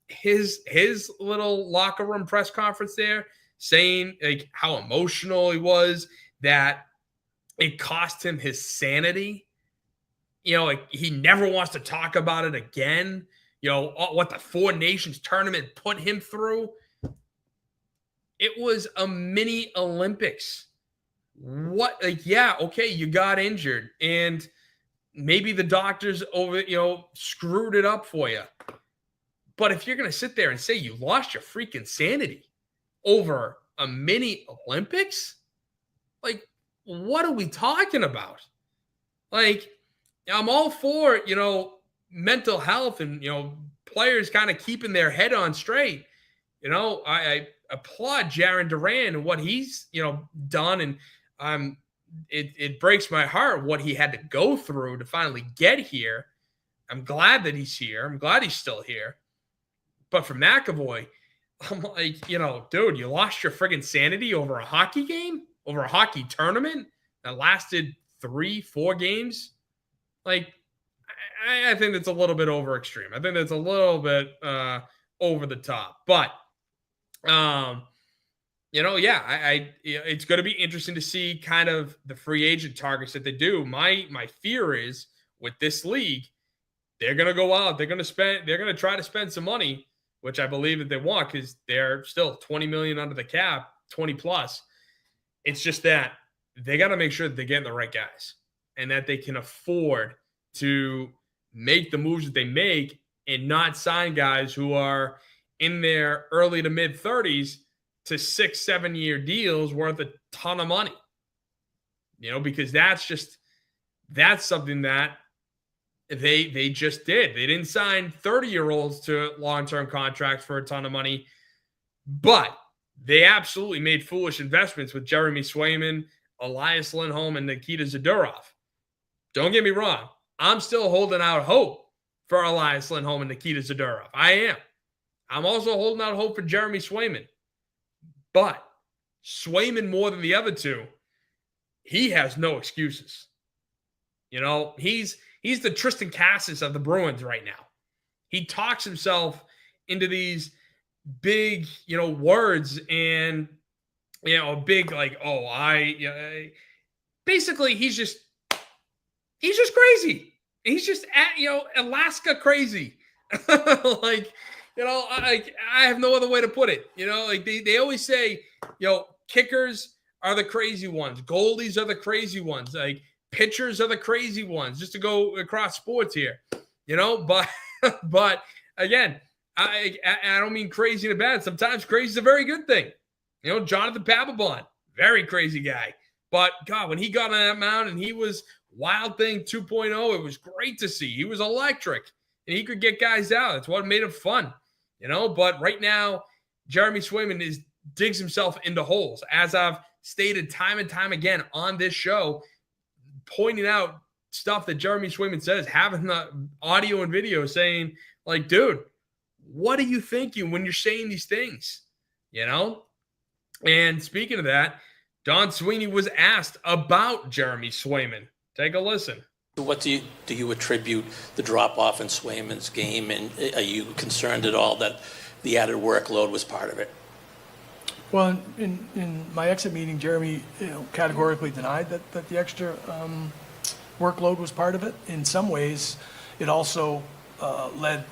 his little locker room press conference there saying like how emotional he was, that it cost him his sanity. Like he never wants to talk about it again. What the Four Nations tournament put him through. It was a mini Olympics. You got injured and maybe the doctors screwed it up for you. But if you're going to sit there and say you lost your freaking sanity over a mini Olympics, like, what are we talking about? Like, I'm all for, mental health and, players kind of keeping their head on straight. I applaud Jaron Duran and what he's, done. And it breaks my heart what he had to go through to finally get here. I'm glad that he's here. I'm glad he's still here. But for McAvoy, I'm like, dude, you lost your friggin' sanity over a hockey game, over a hockey tournament that lasted 3-4 games. Like, I think that's a little bit over extreme. I think that's a little bit over the top. But, it's going to be interesting to see kind of the free agent targets that they do. My fear is with this league, they're going to go out. They're going to try to spend some money, which I believe that they want because they're still $20 million under the cap, 20 plus. It's just that they got to make sure that they're getting the right guys and that they can afford to make the moves that they make and not sign guys who are in their early to mid 30s to 6-7 year deals worth a ton of money, because that's something that they just did. They didn't sign 30-year-olds to long-term contracts for a ton of money, but they absolutely made foolish investments with Jeremy Swayman, Elias Lindholm, and Nikita Zadorov. Don't get me wrong. I'm still holding out hope for Elias Lindholm and Nikita Zadorov. I am. I'm also holding out hope for Jeremy Swayman. But Swayman, more than the other two, he has no excuses. He's the Tristan Cassis of the Bruins right now. He talks himself into these big, words and, big like, basically he's just crazy. He's just Alaska crazy. I have no other way to put it. They always say, kickers are the crazy ones. Goalies are the crazy ones. Like, pitchers are the crazy ones, just to go across sports here, but again, I don't mean crazy in a bad. Sometimes crazy is a very good thing. Jonathan Papelbon, very crazy guy. But God, when he got on that mound and he was Wild Thing 2.0, it was great to see. He was electric and he could get guys out. That's what made him fun, but right now, Jeremy Swayman digs himself into holes. As I've stated time and time again on this show, pointing out stuff that Jeremy Swayman says, having the audio and video saying, like, dude, what are you thinking when you're saying these things? And speaking of that, Don Sweeney was asked about Jeremy Swayman. Take a listen. What do you attribute the drop-off in Swayman's game, and are you concerned at all that the added workload was part of it? Well, in my exit meeting, Jeremy categorically denied that the extra workload was part of it. In some ways, it also led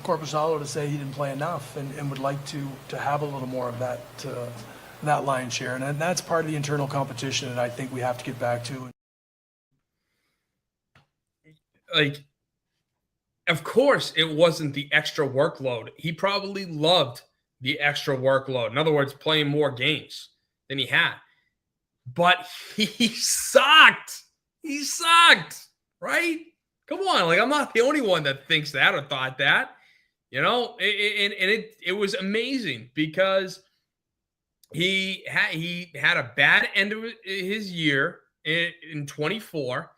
Korpisalo to say he didn't play enough and would like to have a little more of that that lion's share. And that's part of the internal competition that I think we have to get back to. Like, of course, it wasn't the extra workload. He probably loved the extra workload. In other words, playing more games than he had. But he sucked. He sucked, right? Come on. Like, I'm not the only one that thinks that or thought that. You know, it was amazing because he had a bad end of his year in 24.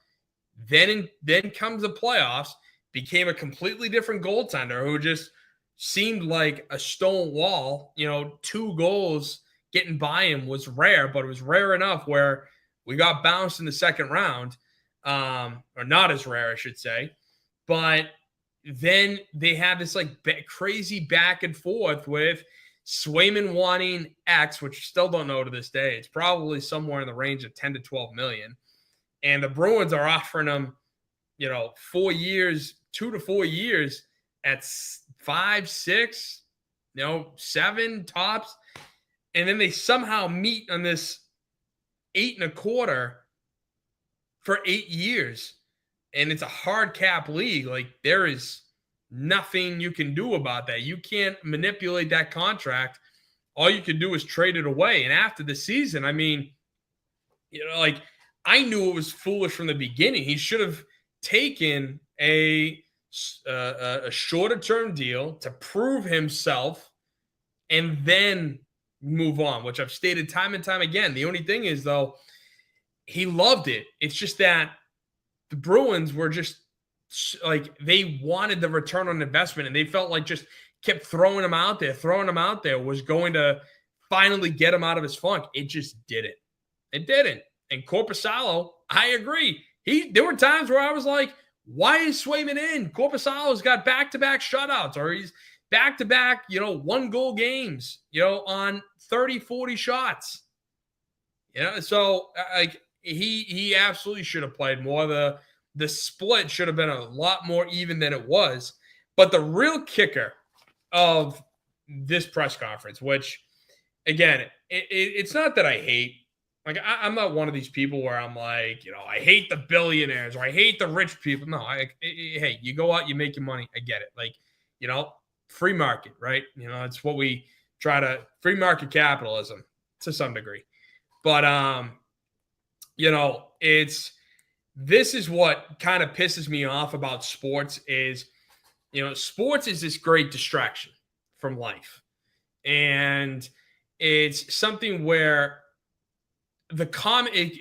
Then comes the playoffs, became a completely different goaltender who just seemed like a stone wall. You know, 2 goals getting by him was rare, but it was rare enough where we got bounced in the second round, or not as rare, I should say. But then they had this like crazy back and forth with Swayman wanting X, which I still don't know to this day. It's probably somewhere in the range of 10 to 12 million. And the Bruins are offering him, 4 years, 2 to 4 years at 5, 6, 7 tops. And then they somehow meet on this 8.25 for 8 years. And it's a hard cap league. Like, there is nothing you can do about that. You can't manipulate that contract. All you can do is trade it away. And after the season, I mean, I knew it was foolish from the beginning. He should have taken a shorter term deal to prove himself and then move on, which I've stated time and time again. The only thing is, though, he loved it. It's just that the Bruins were just like, they wanted the return on investment, and they felt like just kept throwing him out there was going to finally get him out of his funk. It just didn't. It didn't. And Korpisalo, I agree. There were times where I was like, why is Swayman in? Korpisalo's got back-to-back shutouts, or he's back-to-back, 1-goal games, on 30, 40 shots. So like, he absolutely should have played more. The split should have been a lot more even than it was. But the real kicker of this press conference, which, again, it's not that I hate. Like, I'm not one of these people where I'm like, I hate the billionaires or I hate the rich people. No, hey, you go out, you make your money. I get it. Like, free market, right? It's what we try to, free market capitalism to some degree. But, this is what kind of pisses me off about sports is, sports is this great distraction from life. And it's something where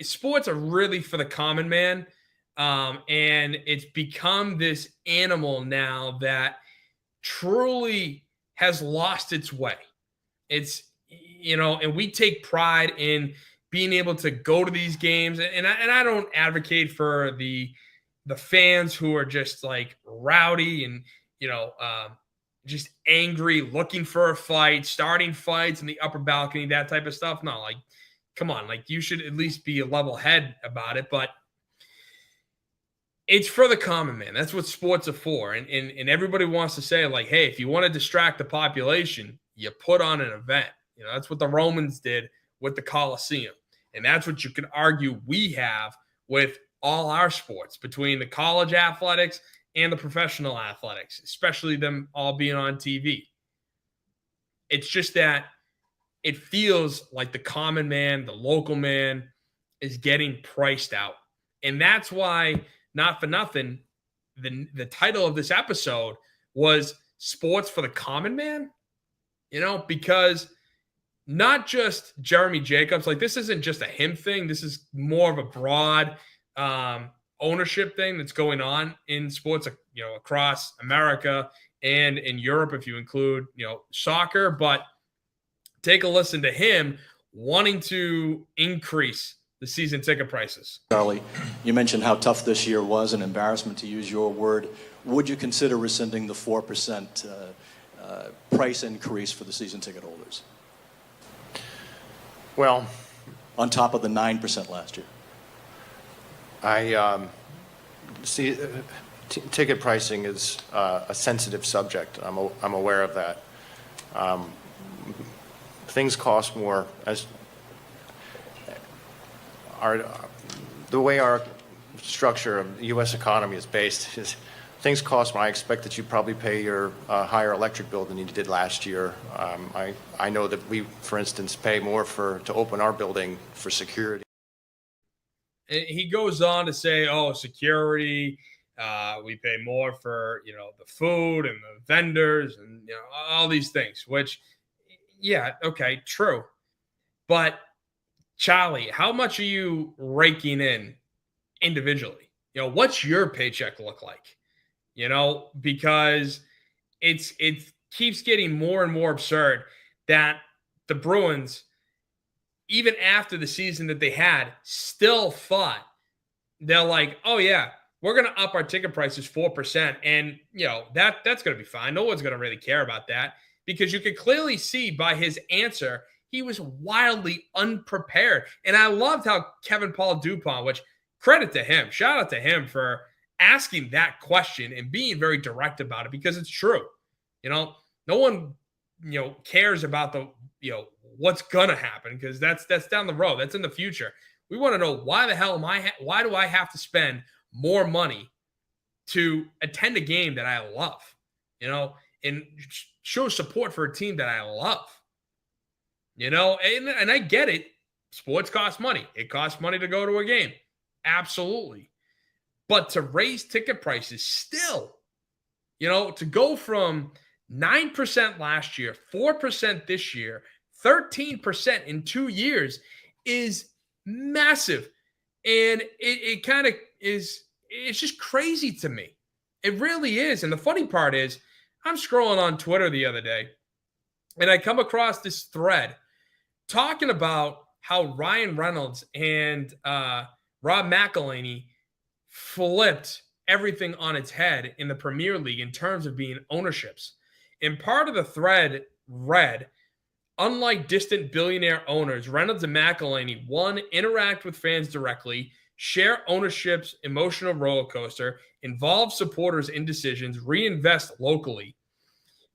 sports are really for the common man. And it's become this animal now that truly has lost its way. It's, and we take pride in being able to go to these games. And I don't advocate for the fans who are just like rowdy and, just angry, looking for a fight, starting fights in the upper balcony, that type of stuff. No, like, come on, like, you should at least be a level head about it. But it's for the common man. That's what sports are for. And everybody wants to say, like, hey, if you want to distract the population, you put on an event. That's what the Romans did with the Colosseum. And that's what you can argue we have with all our sports, between the college athletics and the professional athletics, especially them all being on TV. It's just that it feels like the common man, the local man, is getting priced out. And that's why, not for nothing, the title of this episode was Sports for the Common Man, because not just Jeremy Jacobs, like, this isn't just a him thing. This is more of a broad ownership thing that's going on in sports, across America and in Europe, if you include, soccer. But take a listen to him wanting to increase the season ticket prices. Charlie, you mentioned how tough this year was, an embarrassment to use your word. Would you consider rescinding the 4% price increase for the season ticket holders? Well, on top of the 9% last year. I see. Ticket pricing is a sensitive subject. I'm aware of that. things cost more as the way our structure of the U.S. economy is based is things cost more. I expect that you probably pay your higher electric bill than you did last year. I know that we, for instance, pay more to open our building for security. He goes on to say, "Oh, security. We pay more for the food and the vendors and all these things." Which, yeah, okay, true. But Charlie, how much are you raking in individually? What's your paycheck look like? Because it keeps getting more and more absurd that the Bruins, even after the season that they had, still thought they're like, oh yeah, we're going to up our ticket prices 4%. And that's going to be fine. No one's going to really care about that, because you could clearly see by his answer, he was wildly unprepared. And I loved how Kevin Paul Dupont, which credit to him, shout out to him for asking that question and being very direct about it, because it's true. No one, cares about the, what's going to happen, because that's down the road. That's in the future. We want to know, why the hell why do I have to spend more money to attend a game that I love, and show support for a team that I love, and I get it. Sports costs money. It costs money to go to a game. Absolutely. But to raise ticket prices still, to go from 9% last year, 4% this year, 13% in 2 years is massive. And it kind of is, it's just crazy to me. It really is. And the funny part is, I'm scrolling on Twitter the other day, and I come across this thread talking about how Ryan Reynolds and Rob McElhenney flipped everything on its head in the Premier League in terms of being ownerships. And part of the thread read, unlike distant billionaire owners, Reynolds and McElhenney, one, interact with fans directly, share ownership's emotional roller coaster, involve supporters in decisions, reinvest locally.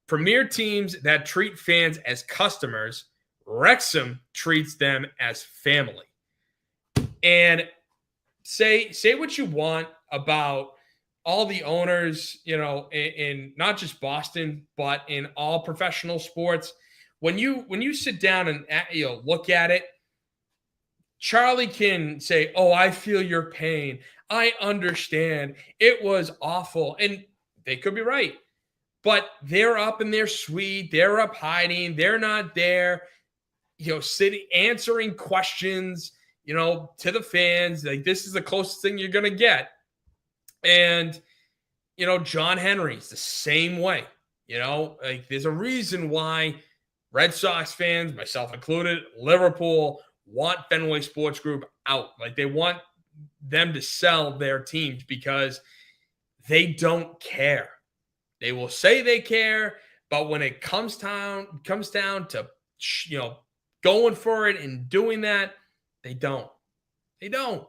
Premier teams that treat fans as customers, Wrexham treats them as family. And say what you want about all the owners, in not just Boston, but in all professional sports. When you sit down and look at it, Charlie can say, "Oh, I feel your pain. I understand. It was awful." And they could be right. But they're up in their suite. They're up hiding. They're not there, sitting, answering questions, to the fans. Like, this is the closest thing you're going to get. And, John Henry's the same way. Like, there's a reason why Red Sox fans, myself included, Liverpool, want Fenway Sports Group out. Like, they want them to sell their teams because they don't care. They will say they care, but when it comes down to, going for it and doing that, they don't. They don't.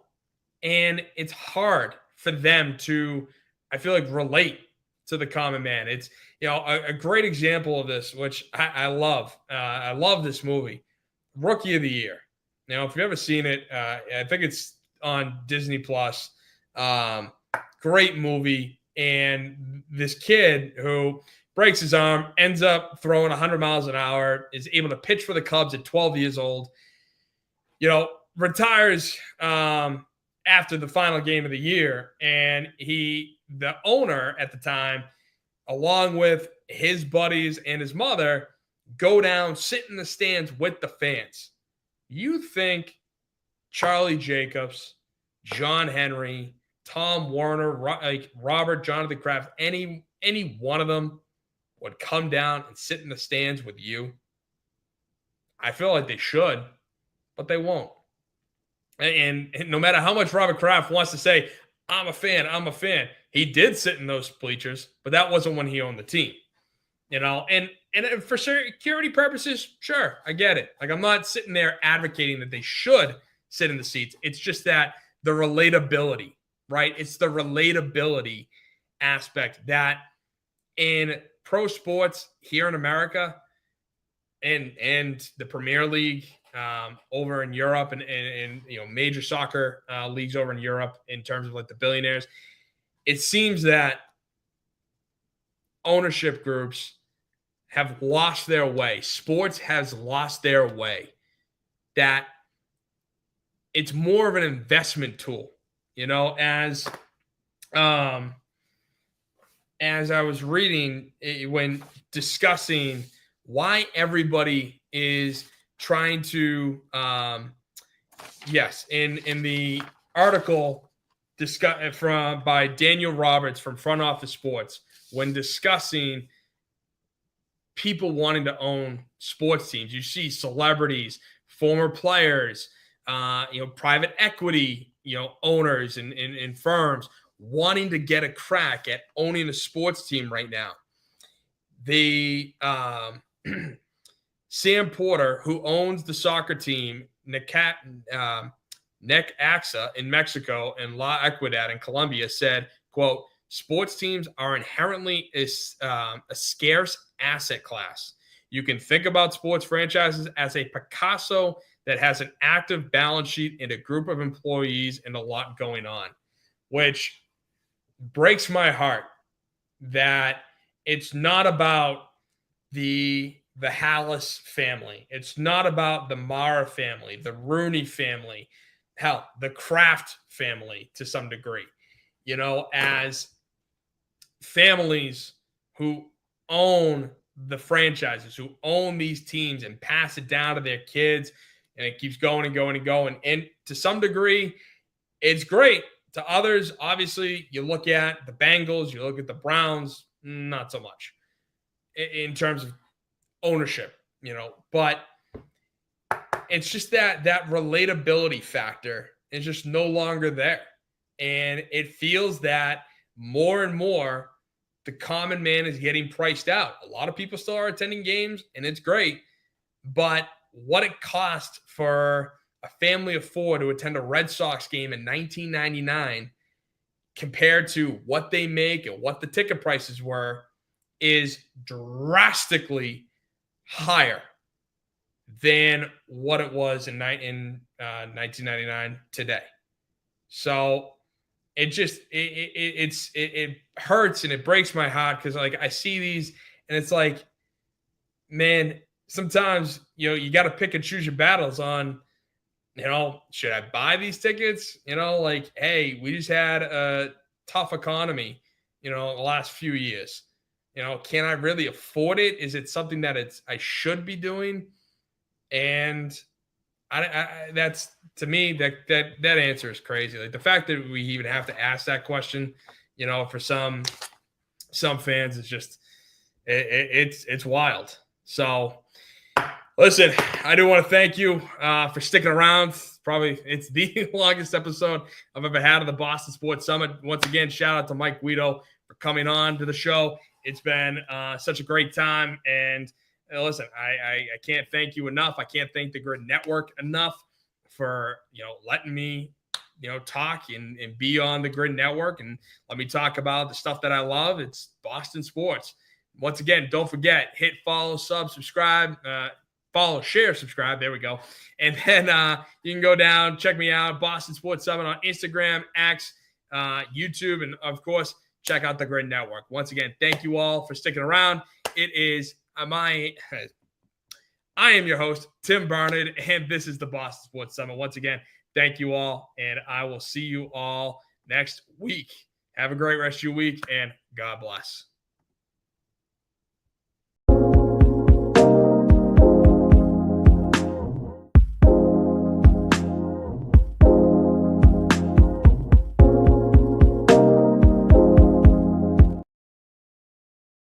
And it's hard for them to, I feel like, relate to the common man. It's, a great example of this, which I love. I love this movie, Rookie of the Year. Now, if you've ever seen it, I think it's on Disney Plus. Great movie. And this kid who breaks his arm, ends up throwing 100 miles an hour, is able to pitch for the Cubs at 12 years old, retires after the final game of the year. And the owner at the time, along with his buddies and his mother, go down, sit in the stands with the fans. You think Charlie Jacobs, John Henry, Tom Warner, like Robert, Jonathan Kraft, any one of them would come down and sit in the stands with you? I feel like they should, but they won't. And no matter how much Robert Kraft wants to say, I'm a fan, he did sit in those bleachers, but that wasn't when he owned the team. And for security purposes, sure, I get it. Like, I'm not sitting there advocating that they should sit in the seats. It's just that the relatability, right? It's the relatability aspect that in pro sports here in America, and the Premier League over in Europe and major soccer leagues over in Europe in terms of like the billionaires, it seems that ownership groups have lost their way. Sports has lost their way. That it's more of an investment tool, as I was reading when discussing why everybody is trying to, in the article by Daniel Roberts from Front Office Sports, when discussing people wanting to own sports teams, you see celebrities, former players, private equity, owners and firms wanting to get a crack at owning a sports team right now. Sam Porter, who owns the soccer team Necaxa in Mexico and La Equidad in Colombia, said, quote, "Sports teams are inherently a scarce asset class. You can think about sports franchises as a Picasso that has an active balance sheet and a group of employees and a lot going on," which breaks my heart that it's not about the Hallis family. It's not about the Mara family, the Rooney family, hell, the Kraft family to some degree, as families who own the franchises, who own these teams and pass it down to their kids, and it keeps going and going and going. And to some degree, it's great. To others, obviously, you look at the Bengals, you look at the Browns, not so much in terms of ownership, but it's just that relatability factor is just no longer there. And it feels that more and more the common man is getting priced out. A lot of people still are attending games, and it's great, but what it cost for a family of four to attend a Red Sox game in 1999 compared to what they make and what the ticket prices were is drastically higher than what it was in 1999 today. So it just it hurts and it breaks my heart because like I see these and it's like, man, sometimes you got to pick and choose your battles on, should I buy these tickets? Like, hey, we just had a tough economy, the last few years. Can I really afford it? Is it something that I should be doing? And I that's to me that answer is crazy. Like the fact that we even have to ask that question, for some fans, it's just it's wild. So listen, I do want to thank you for sticking around. Probably it's the longest episode I've ever had of the Boston Sports Summit. Once again, shout out to Mike Guido for coming on to the show. It's been such a great time. And listen, I can't thank you enough. I can't thank the Grid Network enough for, letting me, talk and be on the Grid Network and let me talk about the stuff that I love. It's Boston sports. Once again, don't forget, hit follow, subscribe, follow, share, subscribe. There we go. And then you can go down, check me out, Boston Sports Summit on Instagram, X, YouTube, and of course, check out the Grid Network. Once again, thank you all for sticking around. It is I am your host, Tim Barnard, and this is the Boston Sports Summit. Once again, thank you all, and I will see you all next week. Have a great rest of your week, and God bless.